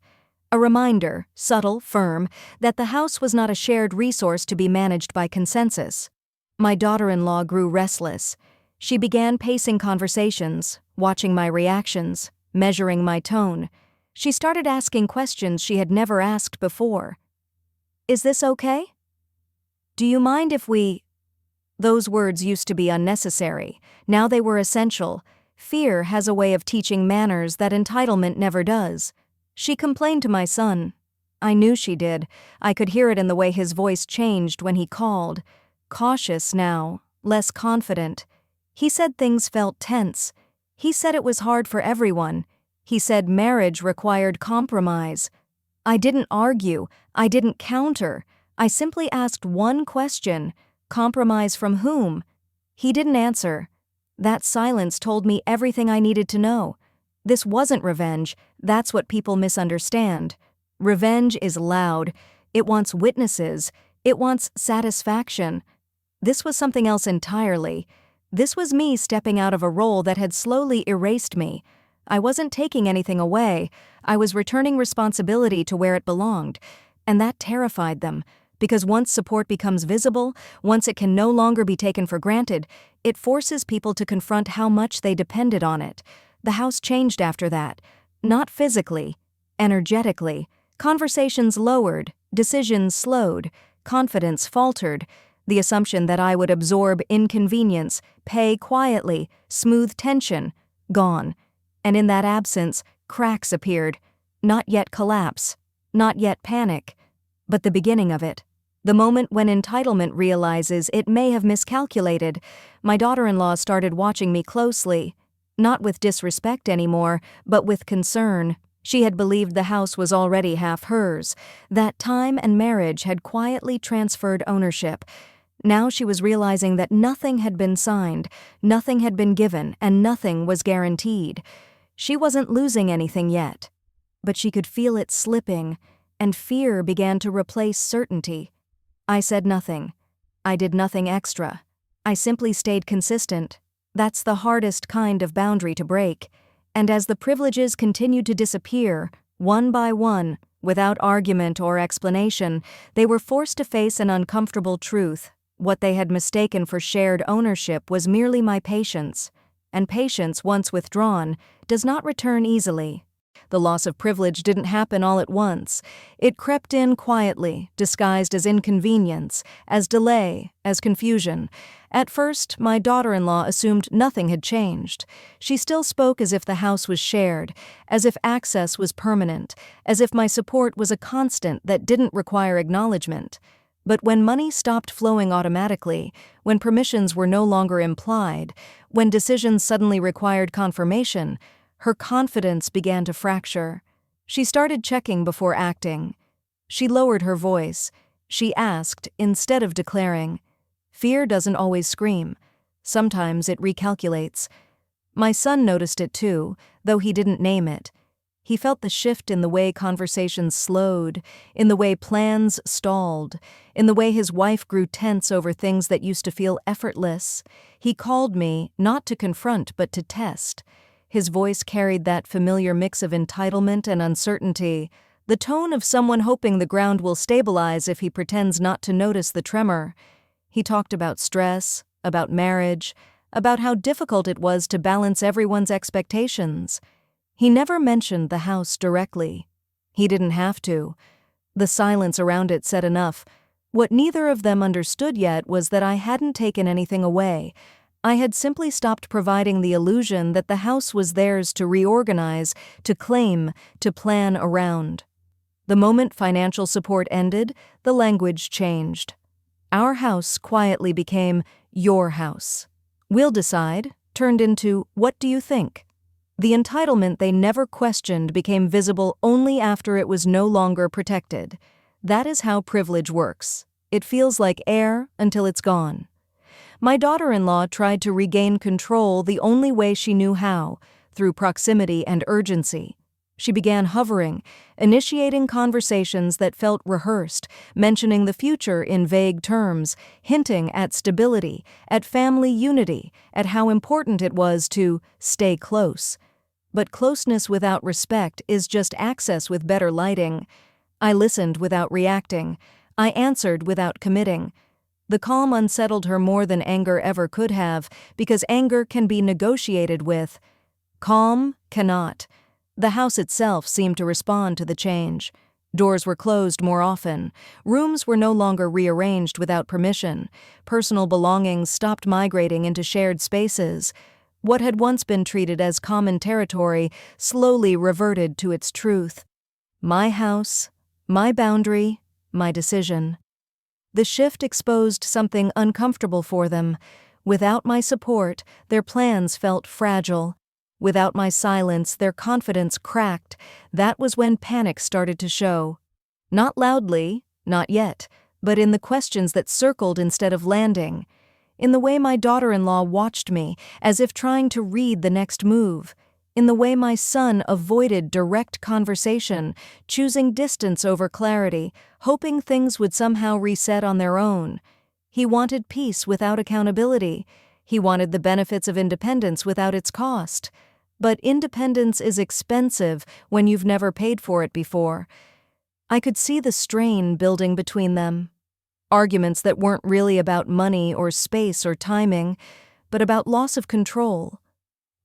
A reminder, subtle, firm, that the house was not a shared resource to be managed by consensus. My daughter-in-law grew restless. She began pacing conversations, watching my reactions, measuring my tone. She started asking questions she had never asked before. "Is this okay? Do you mind if we—" Those words used to be unnecessary. Now they were essential. Fear has a way of teaching manners that entitlement never does. She complained to my son. I knew she did. I could hear it in the way his voice changed when he called. Cautious now, less confident. He said things felt tense. He said it was hard for everyone. He said marriage required compromise. I didn't argue. I didn't counter. I simply asked one question. Compromise from whom? He didn't answer. That silence told me everything I needed to know. This wasn't revenge. That's what people misunderstand. Revenge is loud. It wants witnesses. It wants satisfaction. This was something else entirely. This was me stepping out of a role that had slowly erased me. I wasn't taking anything away. I was returning responsibility to where it belonged. And that terrified them, because once support becomes visible, once it can no longer be taken for granted, it forces people to confront how much they depended on it. The house changed after that. Not physically, energetically. Conversations lowered, decisions slowed, confidence faltered. The assumption that I would absorb inconvenience, pay quietly, smooth tension, gone. And in that absence, cracks appeared. Not yet collapse, not yet panic, but the beginning of it. The moment when entitlement realizes it may have miscalculated. My daughter-in-law started watching me closely, not with disrespect anymore, but with concern. She had believed the house was already half hers, that time and marriage had quietly transferred ownership. Now she was realizing that nothing had been signed, nothing had been given, and nothing was guaranteed. She wasn't losing anything yet, but she could feel it slipping, and fear began to replace certainty. I said nothing. I did nothing extra. I simply stayed consistent. That's the hardest kind of boundary to break. And as the privileges continued to disappear, one by one, Without argument or explanation, they were forced to face an uncomfortable truth. What they had mistaken for shared ownership was merely my patience, and patience, once withdrawn, does not return easily. The loss of privilege didn't happen all at once. It crept in quietly, disguised as inconvenience, as delay, as confusion. At first, my daughter-in-law assumed nothing had changed. She still spoke as if the house was shared, as if access was permanent, as if my support was a constant that didn't require acknowledgement. But when money stopped flowing automatically, when permissions were no longer implied, when decisions suddenly required confirmation, her confidence began to fracture. She started checking before acting. She lowered her voice. She asked instead of declaring. Fear doesn't always scream. Sometimes it recalculates. My son noticed it too, though he didn't name it. He felt the shift in the way conversations slowed, in the way plans stalled, in the way his wife grew tense over things that used to feel effortless. He called me, not to confront but to test. His voice carried that familiar mix of entitlement and uncertainty, the tone of someone hoping the ground will stabilize if he pretends not to notice the tremor. He talked about stress, about marriage, about how difficult it was to balance everyone's expectations. He never mentioned the house directly. He didn't have to. The silence around it said enough. What neither of them understood yet was that I hadn't taken anything away. I had simply stopped providing the illusion that the house was theirs to reorganize, to claim, to plan around. The moment financial support ended, the language changed. Our house quietly became your house. We'll decide turned into what do you think? The entitlement they never questioned became visible only after it was no longer protected. That is how privilege works. It feels like air until it's gone. My daughter-in-law tried to regain control the only way she knew how, through proximity and urgency. She began hovering, initiating conversations that felt rehearsed, mentioning the future in vague terms, hinting at stability, at family unity, at how important it was to stay close. But closeness without respect is just access with better lighting. I listened without reacting. I answered without committing. The calm unsettled her more than anger ever could have, because anger can be negotiated with. Calm cannot. The house itself seemed to respond to the change. Doors were closed more often. Rooms were no longer rearranged without permission. Personal belongings stopped migrating into shared spaces. What had once been treated as common territory slowly reverted to its truth. My house, my boundary, my decision. The shift exposed something uncomfortable for them. Without my support, their plans felt fragile. Without my silence, their confidence cracked. That was when panic started to show. Not loudly, not yet, but in the questions that circled instead of landing. In the way my daughter-in-law watched me, as if trying to read the next move. In the way my son avoided direct conversation, choosing distance over clarity, hoping things would somehow reset on their own. He wanted peace without accountability. He wanted the benefits of independence without its cost. But independence is expensive when you've never paid for it before. I could see the strain building between them. Arguments that weren't really about money or space or timing, but about loss of control.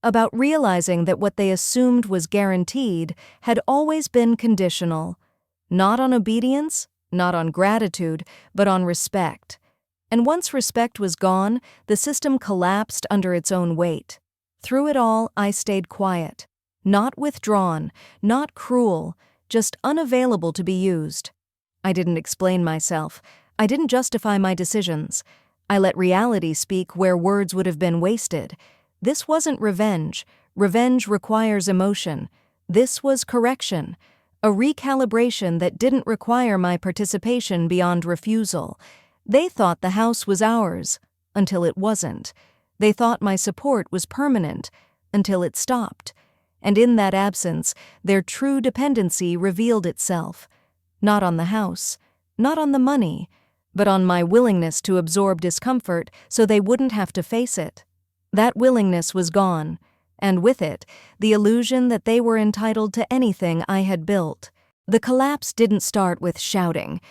About realizing that what they assumed was guaranteed had always been conditional, not on obedience, not on gratitude, but on respect. And once respect was gone, the system collapsed under its own weight. Through it all, I stayed quiet, not withdrawn, not cruel, just unavailable to be used. I didn't explain myself. I didn't justify my decisions. I let reality speak where words would have been wasted. This wasn't revenge. Revenge requires emotion. This was correction, a recalibration that didn't require my participation beyond refusal. They thought the house was ours, until it wasn't. They thought my support was permanent, until it stopped. And in that absence, their true dependency revealed itself. Not on the house, not on the money, but on my willingness to absorb discomfort so they wouldn't have to face it. That willingness was gone, and with it, the illusion that they were entitled to anything I had built. The collapse didn't start with shouting.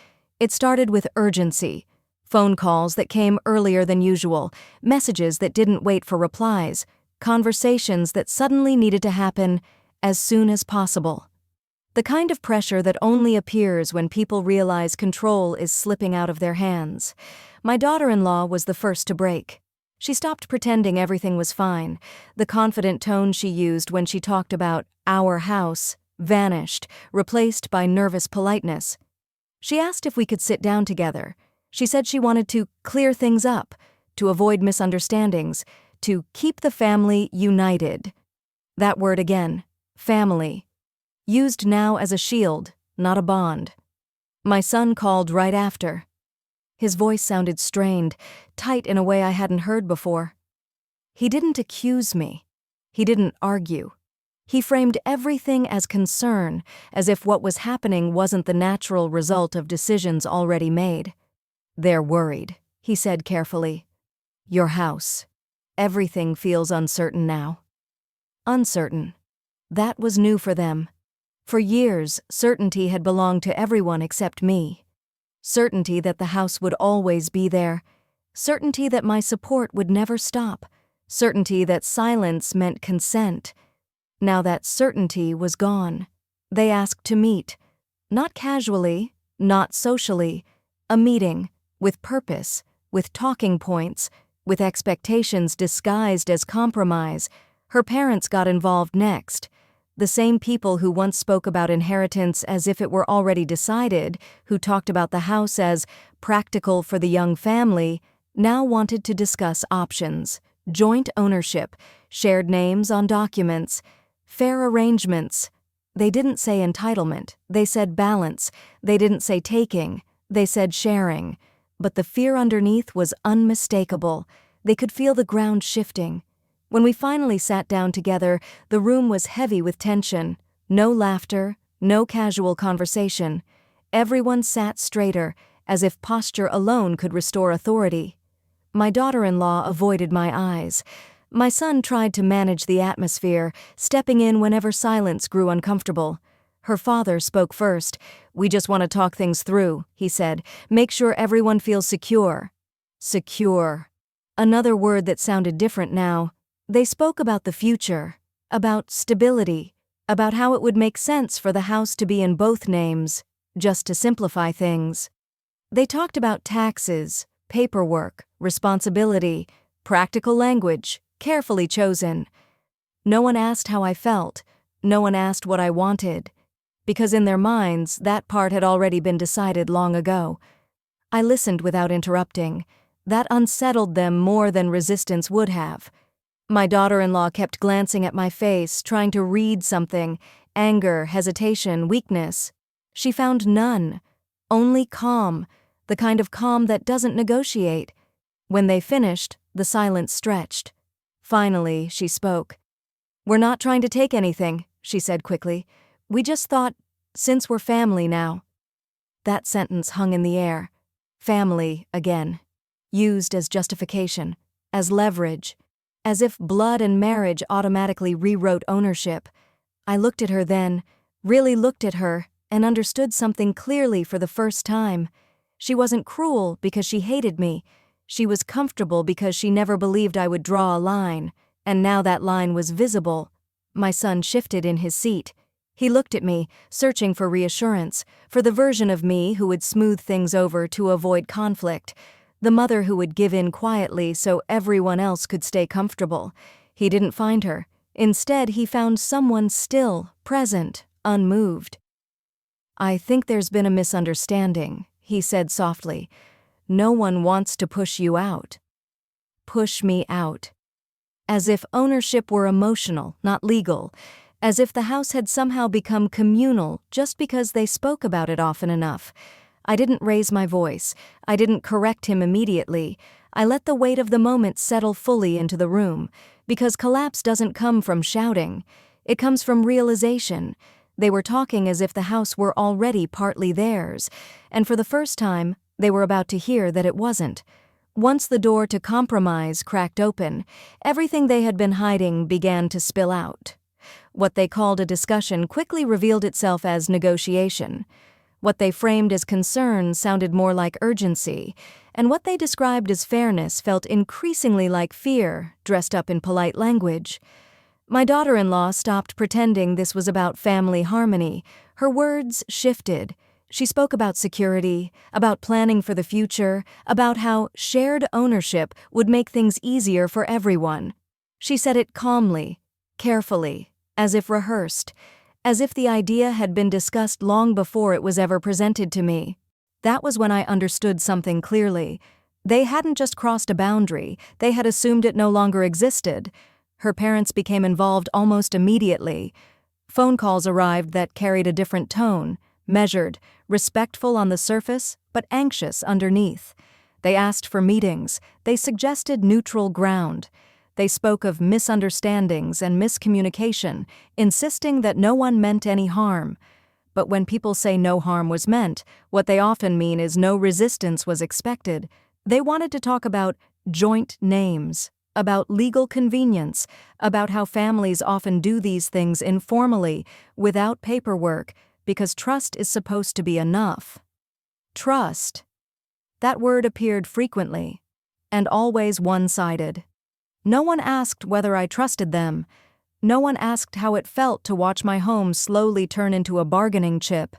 It started with urgency. Phone calls that came earlier than usual, messages that didn't wait for replies, conversations that suddenly needed to happen as soon as possible. The kind of pressure that only appears when people realize control is slipping out of their hands. My daughter-in-law was the first to break. She stopped pretending everything was fine. The confident tone she used when she talked about our house vanished, replaced by nervous politeness. She asked if we could sit down together. She said she wanted to clear things up, to avoid misunderstandings, to keep the family united. That word again, family. Used now as a shield, not a bond. My son called right after. His voice sounded strained, tight in a way I hadn't heard before. He didn't accuse me. He didn't argue. He framed everything as concern, as if what was happening wasn't the natural result of decisions already made. "They're worried," he said carefully. "Your house. Everything feels uncertain now." Uncertain. That was new for them. For years, certainty had belonged to everyone except me. Certainty that the house would always be there. Certainty that my support would never stop. Certainty that silence meant consent. Now that certainty was gone. They asked to meet. Not casually, not socially. A meeting, with purpose, with talking points, with expectations disguised as compromise. Her parents got involved next. The same people who once spoke about inheritance as if it were already decided, who talked about the house as practical for the young family, now wanted to discuss options, joint ownership, shared names on documents, fair arrangements. They didn't say entitlement, they said balance. They didn't say taking, they said sharing. But the fear underneath was unmistakable. They could feel the ground shifting. When we finally sat down together, the room was heavy with tension. No laughter, no casual conversation. Everyone sat straighter, as if posture alone could restore authority. My daughter-in-law avoided my eyes. My son tried to manage the atmosphere, stepping in whenever silence grew uncomfortable. Her father spoke first. "We just want to talk things through," he said. "Make sure everyone feels secure." Secure. Another word that sounded different now. They spoke about the future, about stability, about how it would make sense for the house to be in both names, just to simplify things. They talked about taxes, paperwork, responsibility, practical language, carefully chosen. No one asked how I felt. No one asked what I wanted. Because in their minds, that part had already been decided long ago. I listened without interrupting. That unsettled them more than resistance would have. My daughter-in-law kept glancing at my face, trying to read something, anger, hesitation, weakness. She found none, only calm, the kind of calm that doesn't negotiate. When they finished, the silence stretched. Finally, she spoke. "We're not trying to take anything," she said quickly. "We just thought, since we're family now." That sentence hung in the air. Family, again. Used as justification, as leverage. As if blood and marriage automatically rewrote ownership. I looked at her then, really looked at her, and understood something clearly for the first time. She wasn't cruel because she hated me. She was comfortable because she never believed I would draw a line, and now that line was visible. My son shifted in his seat. He looked at me, searching for reassurance, for the version of me who would smooth things over to avoid conflict. The mother who would give in quietly so everyone else could stay comfortable. He didn't find her. Instead, he found someone still, present, unmoved. "I think there's been a misunderstanding," he said softly. "No one wants to push you out." Push me out. As if ownership were emotional, not legal. As if the house had somehow become communal just because they spoke about it often enough. I didn't raise my voice. I didn't correct him immediately. I let the weight of the moment settle fully into the room, because collapse doesn't come from shouting. It comes from realization. They were talking as if the house were already partly theirs, and for the first time, they were about to hear that it wasn't. Once the door to compromise cracked open, everything they had been hiding began to spill out. What they called a discussion quickly revealed itself as negotiation. What they framed as concern sounded more like urgency, and what they described as fairness felt increasingly like fear, dressed up in polite language. My daughter-in-law stopped pretending this was about family harmony. Her words shifted. She spoke about security, about planning for the future, about how shared ownership would make things easier for everyone. She said it calmly, carefully, as if rehearsed, as if the idea had been discussed long before it was ever presented to me. That was when I understood something clearly. They hadn't just crossed a boundary, they had assumed it no longer existed. Her parents became involved almost immediately. Phone calls arrived that carried a different tone, measured, respectful on the surface, but anxious underneath. They asked for meetings, they suggested neutral ground. They spoke of misunderstandings and miscommunication, insisting that no one meant any harm. But when people say no harm was meant, what they often mean is no resistance was expected. They wanted to talk about joint names, about legal convenience, about how families often do these things informally, without paperwork, because trust is supposed to be enough. Trust. That word appeared frequently, and always one-sided. No one asked whether I trusted them. No one asked how it felt to watch my home slowly turn into a bargaining chip.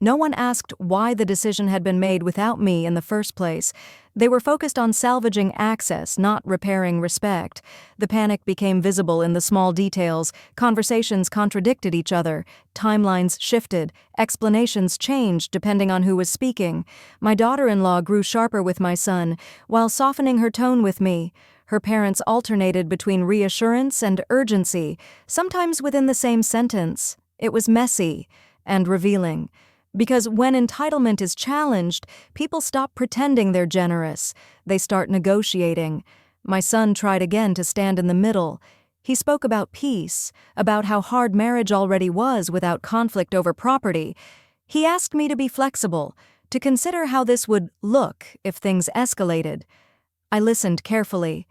No one asked why the decision had been made without me in the first place. They were focused on salvaging access, not repairing respect. The panic became visible in the small details. Conversations contradicted each other. Timelines shifted. Explanations changed depending on who was speaking. My daughter-in-law grew sharper with my son, while softening her tone with me. Her parents alternated between reassurance and urgency, sometimes within the same sentence. It was messy and revealing. Because when entitlement is challenged, people stop pretending they're generous. They start negotiating. My son tried again to stand in the middle. He spoke about peace, about how hard marriage already was without conflict over property. He asked me to be flexible, to consider how this would look if things escalated. I listened carefully,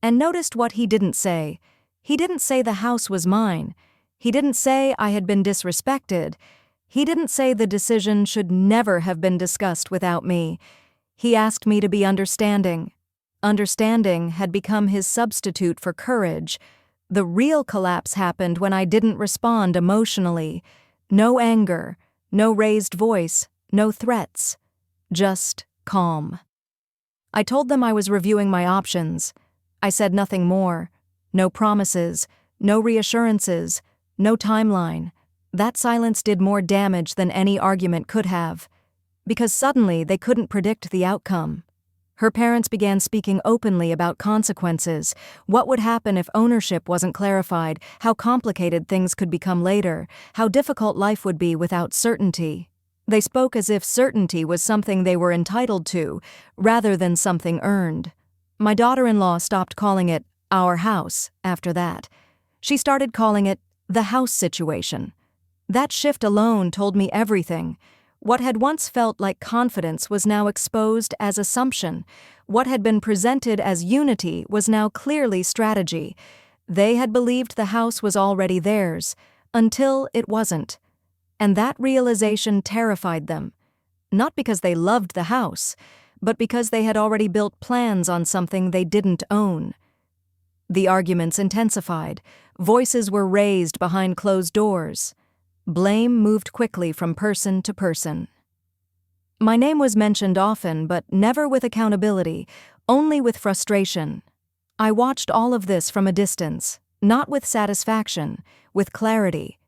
and noticed what he didn't say. He didn't say the house was mine. He didn't say I had been disrespected. He didn't say the decision should never have been discussed without me. He asked me to be understanding. Understanding had become his substitute for courage. The real collapse happened when I didn't respond emotionally. No anger, no raised voice, no threats. Just calm. I told them I was reviewing my options. I said nothing more. No promises, no reassurances, no timeline. That silence did more damage than any argument could have, because suddenly they couldn't predict the outcome. Her parents began speaking openly about consequences, what would happen if ownership wasn't clarified, how complicated things could become later, how difficult life would be without certainty. They spoke as if certainty was something they were entitled to, rather than something earned. My daughter-in-law stopped calling it our house after that. She started calling it the house situation. That shift alone told me everything. What had once felt like confidence was now exposed as assumption. What had been presented as unity was now clearly strategy. They had believed the house was already theirs, until it wasn't. And that realization terrified them. Not because they loved the house, but because they had already built plans on something they didn't own. The arguments intensified. Voices were raised behind closed doors. Blame moved quickly from person to person. My name was mentioned often, but never with accountability, only with frustration. I watched all of this from a distance, not with satisfaction, with clarity.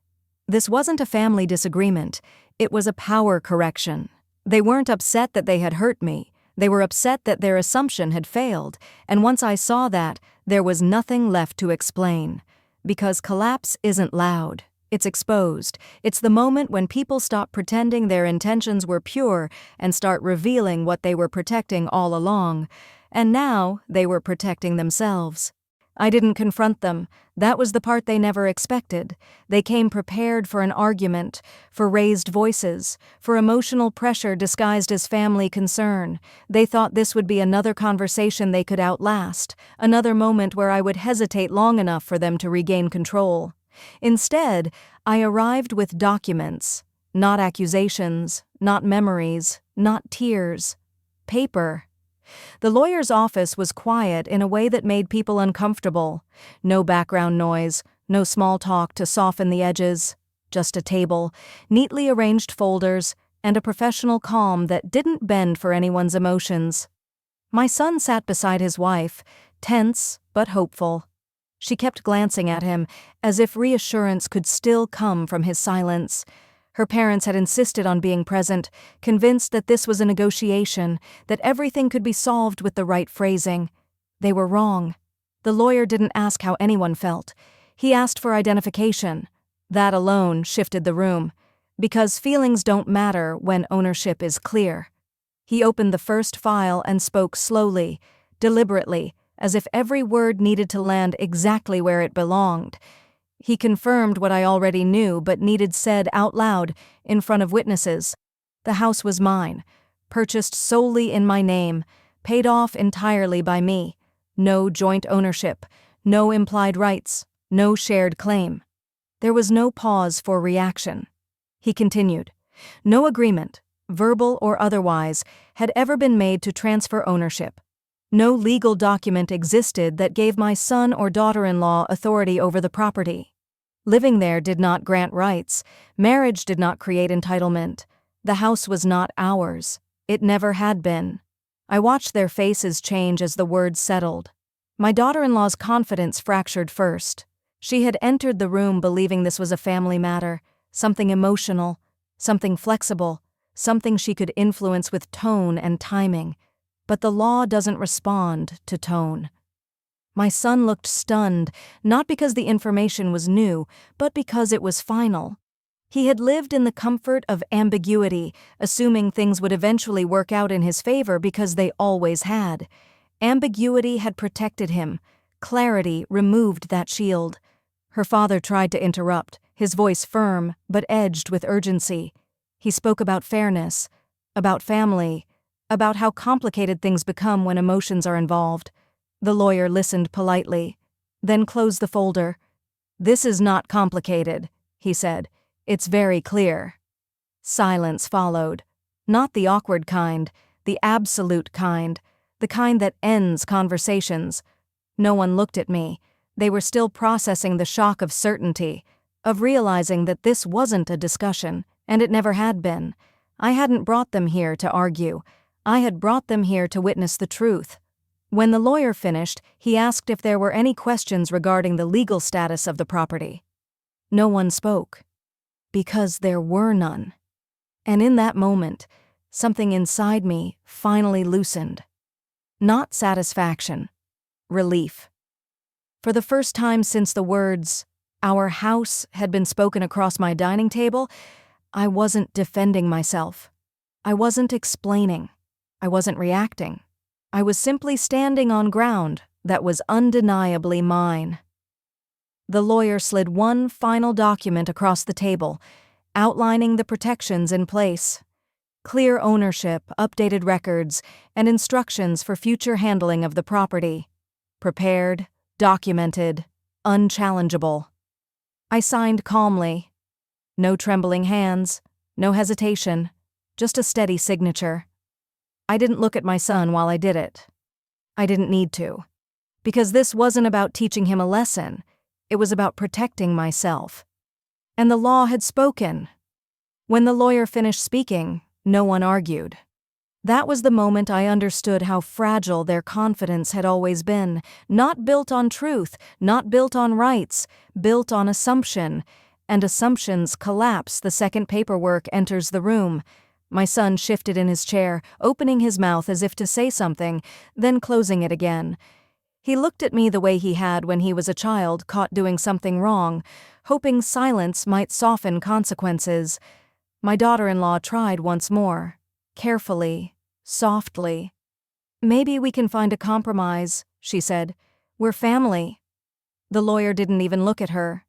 This wasn't a family disagreement, it was a power correction. They weren't upset that they had hurt me. They were upset that their assumption had failed, and once I saw that, there was nothing left to explain. Because collapse isn't loud. It's exposed. It's the moment when people stop pretending their intentions were pure and start revealing what they were protecting all along. And now they were protecting themselves. I didn't confront them. That was the part they never expected. They came prepared for an argument, for raised voices, for emotional pressure disguised as family concern. They thought this would be another conversation they could outlast, another moment where I would hesitate long enough for them to regain control. Instead, I arrived with documents, not accusations, not memories, not tears. Paper. The lawyer's office was quiet in a way that made people uncomfortable. No background noise, no small talk to soften the edges. Just a table, neatly arranged folders, and a professional calm that didn't bend for anyone's emotions. My son sat beside his wife, tense but hopeful. She kept glancing at him, as if reassurance could still come from his silence. Her parents had insisted on being present, convinced that this was a negotiation, that everything could be solved with the right phrasing. They were wrong. The lawyer didn't ask how anyone felt. He asked for identification. That alone shifted the room, because feelings don't matter when ownership is clear. He opened the first file and spoke slowly, deliberately, as if every word needed to land exactly where it belonged. He confirmed what I already knew but needed said out loud, in front of witnesses. The house was mine, purchased solely in my name, paid off entirely by me. No joint ownership, no implied rights, no shared claim. There was no pause for reaction. He continued. No agreement, verbal or otherwise, had ever been made to transfer ownership. No legal document existed that gave my son or daughter-in-law authority over the property. Living there did not grant rights. Marriage did not create entitlement. The house was not ours. It never had been. I watched their faces change as the words settled. My daughter-in-law's confidence fractured first. She had entered the room believing this was a family matter, something emotional, something flexible, something she could influence with tone and timing. But the law doesn't respond to tone. My son looked stunned, not because the information was new, but because it was final. He had lived in the comfort of ambiguity, assuming things would eventually work out in his favor because they always had. Ambiguity had protected him. Clarity removed that shield. Her father tried to interrupt, his voice firm but edged with urgency. He spoke about fairness, about family, about how complicated things become when emotions are involved. The lawyer listened politely, then closed the folder. "This is not complicated," he said. "It's very clear." Silence followed. Not the awkward kind, the absolute kind, the kind that ends conversations. No one looked at me. They were still processing the shock of certainty, of realizing that this wasn't a discussion, and it never had been. I hadn't brought them here to argue. I had brought them here to witness the truth. When the lawyer finished, he asked if there were any questions regarding the legal status of the property. No one spoke, because there were none. And in that moment, something inside me finally loosened. Not satisfaction, relief. For the first time since the words, "our house," had been spoken across my dining table, I wasn't defending myself. I wasn't explaining. I wasn't reacting. I was simply standing on ground that was undeniably mine. The lawyer slid one final document across the table, outlining the protections in place. Clear ownership, updated records, and instructions for future handling of the property. Prepared, documented, unchallengeable. I signed calmly. No trembling hands, no hesitation, just a steady signature. I didn't look at my son while I did it. I didn't need to. Because this wasn't about teaching him a lesson. It was about protecting myself. And the law had spoken. When the lawyer finished speaking, no one argued. That was the moment I understood how fragile their confidence had always been, not built on truth, not built on rights, built on assumption. And assumptions collapse the second paperwork enters the room. My son shifted in his chair, opening his mouth as if to say something, then closing it again. He looked at me the way he had when he was a child caught doing something wrong, hoping silence might soften consequences. My daughter-in-law tried once more, carefully, softly. "Maybe we can find a compromise," she said. "We're family." The lawyer didn't even look at her.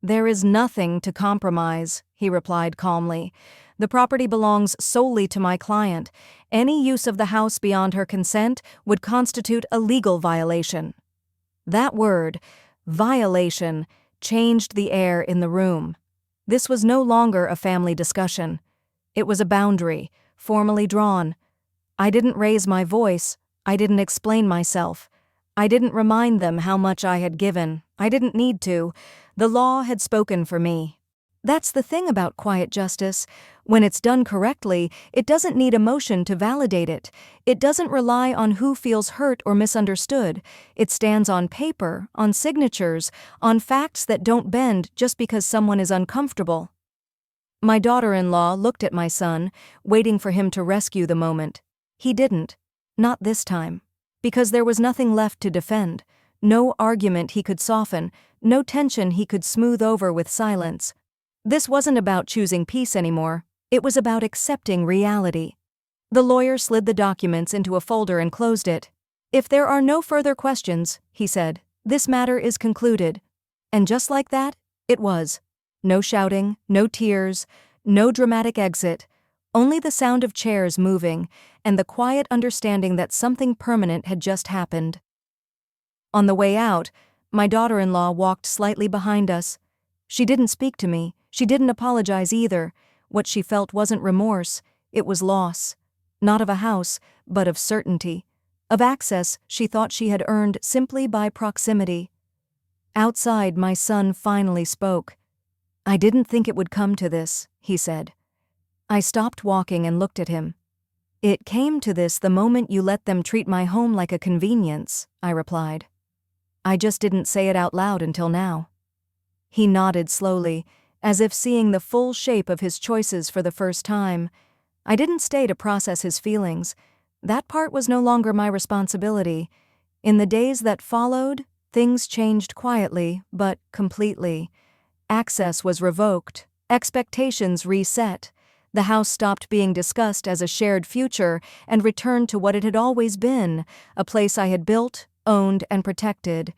"There is nothing to compromise," he replied calmly. "The property belongs solely to my client. Any use of the house beyond her consent would constitute a legal violation." That word, violation, changed the air in the room. This was no longer a family discussion. It was a boundary, formally drawn. I didn't raise my voice. I didn't explain myself. I didn't remind them how much I had given. I didn't need to. The law had spoken for me. That's the thing about quiet justice. When it's done correctly, it doesn't need emotion to validate it. It doesn't rely on who feels hurt or misunderstood. It stands on paper, on signatures, on facts that don't bend just because someone is uncomfortable. My daughter-in-law looked at my son, waiting for him to rescue the moment. He didn't. Not this time. Because there was nothing left to defend. No argument he could soften, no tension he could smooth over with silence. This wasn't about choosing peace anymore. It was about accepting reality. The lawyer slid the documents into a folder and closed it. "If there are no further questions," he said, "this matter is concluded." And just like that, it was. No shouting, no tears, no dramatic exit, only the sound of chairs moving and the quiet understanding that something permanent had just happened. On the way out, my daughter-in-law walked slightly behind us. She didn't speak to me. She didn't apologize either. What she felt wasn't remorse, it was loss. Not of a house, but of certainty. Of access she thought she had earned simply by proximity. Outside, my son finally spoke. "I didn't think it would come to this," he said. I stopped walking and looked at him. "It came to this the moment you let them treat my home like a convenience," I replied. "I just didn't say it out loud until now." He nodded slowly, as if seeing the full shape of his choices for the first time. I didn't stay to process his feelings. That part was no longer my responsibility. In the days that followed, things changed quietly, but completely. Access was revoked, expectations reset. The house stopped being discussed as a shared future and returned to what it had always been, a place I had built, owned, and protected.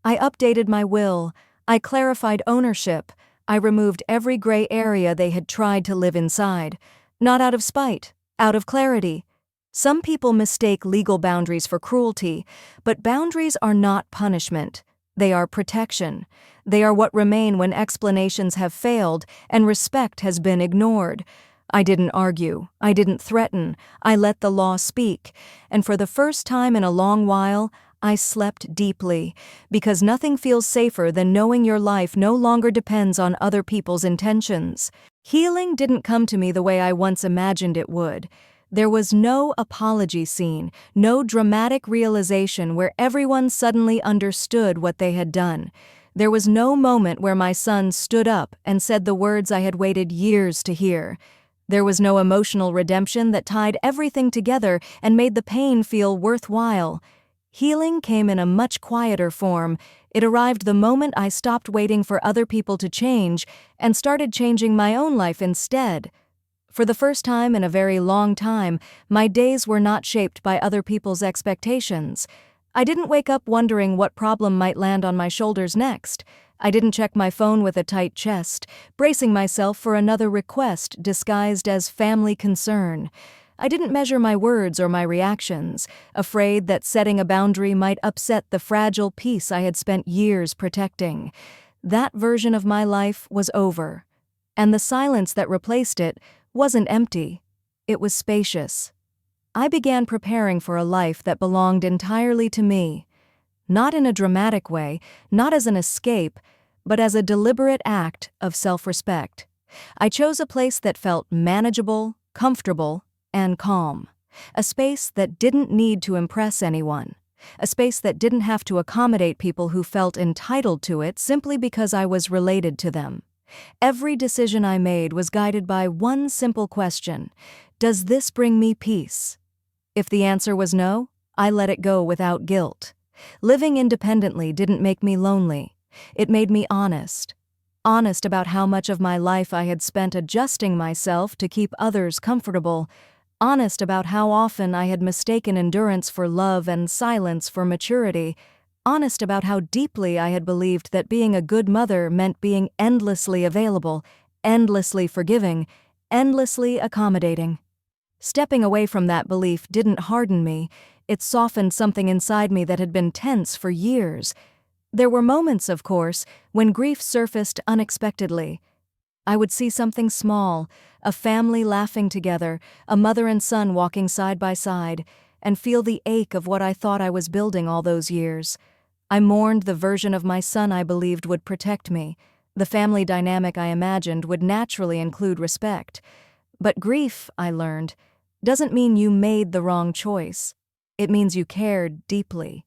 I updated my will. I clarified ownership. I removed every gray area they had tried to live inside. Not out of spite, out of clarity. Some people mistake legal boundaries for cruelty, but boundaries are not punishment. They are protection. They are what remain when explanations have failed and respect has been ignored. I didn't argue. I didn't threaten. I let the law speak. And for the first time in a long while, I slept deeply, because nothing feels safer than knowing your life no longer depends on other people's intentions. Healing didn't come to me the way I once imagined it would. There was no apology scene, no dramatic realization where everyone suddenly understood what they had done. There was no moment where my son stood up and said the words I had waited years to hear. There was no emotional redemption that tied everything together and made the pain feel worthwhile. Healing came in a much quieter form. It arrived the moment I stopped waiting for other people to change and started changing my own life instead. For the first time in a very long time, my days were not shaped by other people's expectations. I didn't wake up wondering what problem might land on my shoulders next. I didn't check my phone with a tight chest, bracing myself for another request disguised as family concern. I didn't measure my words or my reactions, afraid that setting a boundary might upset the fragile peace I had spent years protecting. That version of my life was over. And the silence that replaced it wasn't empty. It was spacious. I began preparing for a life that belonged entirely to me. Not in a dramatic way, not as an escape, but as a deliberate act of self-respect. I chose a place that felt manageable, comfortable, and calm. A space that didn't need to impress anyone. A space that didn't have to accommodate people who felt entitled to it simply because I was related to them. Every decision I made was guided by one simple question: does this bring me peace? If the answer was no, I let it go without guilt. Living independently didn't make me lonely. It made me honest. Honest about how much of my life I had spent adjusting myself to keep others comfortable. Honest about how often I had mistaken endurance for love and silence for maturity. Honest about how deeply I had believed that being a good mother meant being endlessly available, endlessly forgiving, endlessly accommodating. Stepping away from that belief didn't harden me. It softened something inside me that had been tense for years. There were moments, of course, when grief surfaced unexpectedly. I would see something small, a family laughing together, a mother and son walking side by side, and feel the ache of what I thought I was building all those years. I mourned the version of my son I believed would protect me. The family dynamic I imagined would naturally include respect. But grief, I learned, doesn't mean you made the wrong choice. It means you cared deeply.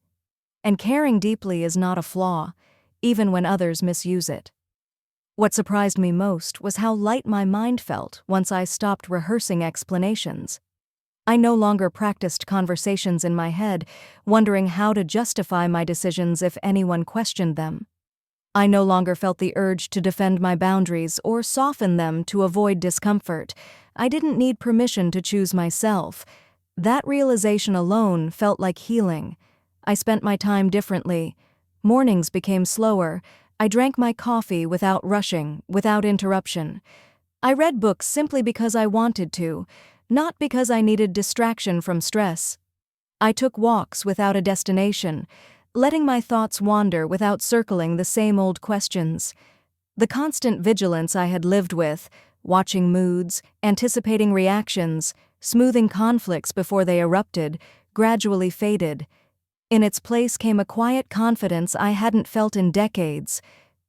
And caring deeply is not a flaw, even when others misuse it. What surprised me most was how light my mind felt once I stopped rehearsing explanations. I no longer practiced conversations in my head, wondering how to justify my decisions if anyone questioned them. I no longer felt the urge to defend my boundaries or soften them to avoid discomfort. I didn't need permission to choose myself. That realization alone felt like healing. I spent my time differently. Mornings became slower. I drank my coffee without rushing, without interruption. I read books simply because I wanted to, not because I needed distraction from stress. I took walks without a destination, letting my thoughts wander without circling the same old questions. The constant vigilance I had lived with, watching moods, anticipating reactions, smoothing conflicts before they erupted, gradually faded. In its place came a quiet confidence I hadn't felt in decades.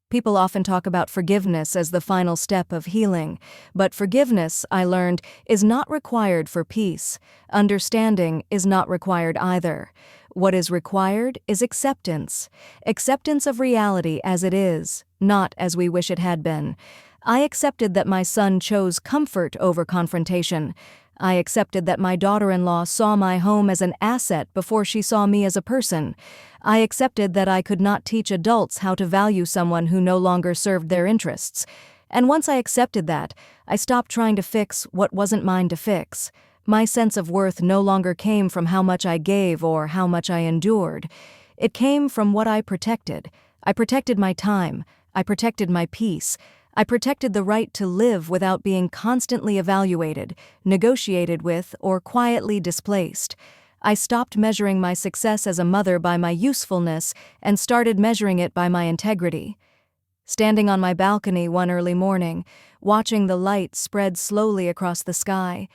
People often talk about forgiveness as the final step of healing, but forgiveness, I learned, is not required for peace. Understanding is not required either. What is required is acceptance. Acceptance of reality as it is, not as we wish it had been. I accepted that my son chose comfort over confrontation. I accepted that my daughter-in-law saw my home as an asset before she saw me as a person. I accepted that I could not teach adults how to value someone who no longer served their interests. And once I accepted that, I stopped trying to fix what wasn't mine to fix. My sense of worth no longer came from how much I gave or how much I endured. It came from what I protected. I protected my time. I protected my peace. I protected the right to live without being constantly evaluated, negotiated with, or quietly displaced. I stopped measuring my success as a mother by my usefulness and started measuring it by my integrity. Standing on my balcony one early morning, watching the light spread slowly across the sky,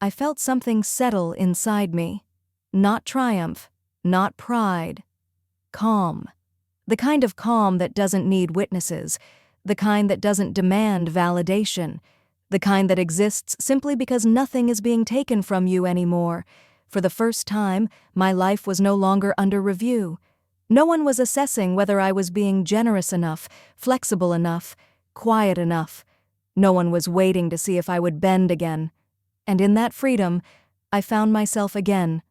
I felt something settle inside me. Not triumph, not pride. Calm. The kind of calm that doesn't need witnesses, the kind that doesn't demand validation, the kind that exists simply because nothing is being taken from you anymore. For the first time, my life was no longer under review. No one was assessing whether I was being generous enough, flexible enough, quiet enough. No one was waiting to see if I would bend again. And in that freedom, I found myself again,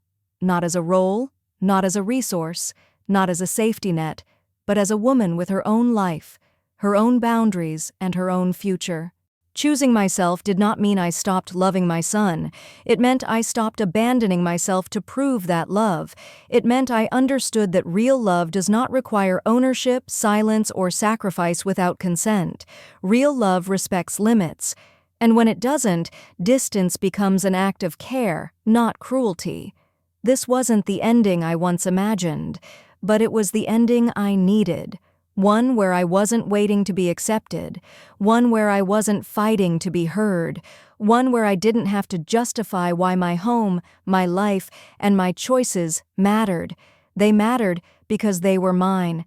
not as a role, not as a resource, not as a safety net, but as a woman with her own life, her own boundaries, and her own future. Choosing myself did not mean I stopped loving my son. It meant I stopped abandoning myself to prove that love. It meant I understood that real love does not require ownership, silence, or sacrifice without consent. Real love respects limits. And when it doesn't, distance becomes an act of care, not cruelty. This wasn't the ending I once imagined, but it was the ending I needed. One where I wasn't waiting to be accepted, one where I wasn't fighting to be heard, one where I didn't have to justify why my home, my life, and my choices mattered. They mattered because they were mine.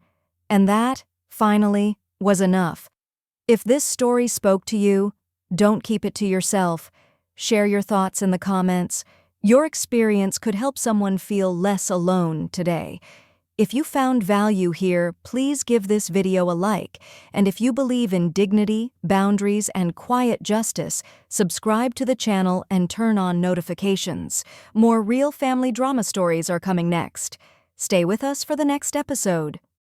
And that, finally, was enough. If this story spoke to you, don't keep it to yourself. Share your thoughts in the comments. Your experience could help someone feel less alone today. If you found value here, please give this video a like, and if you believe in dignity, boundaries, and quiet justice, subscribe to the channel and turn on notifications. More real family drama stories are coming next. Stay with us for the next episode.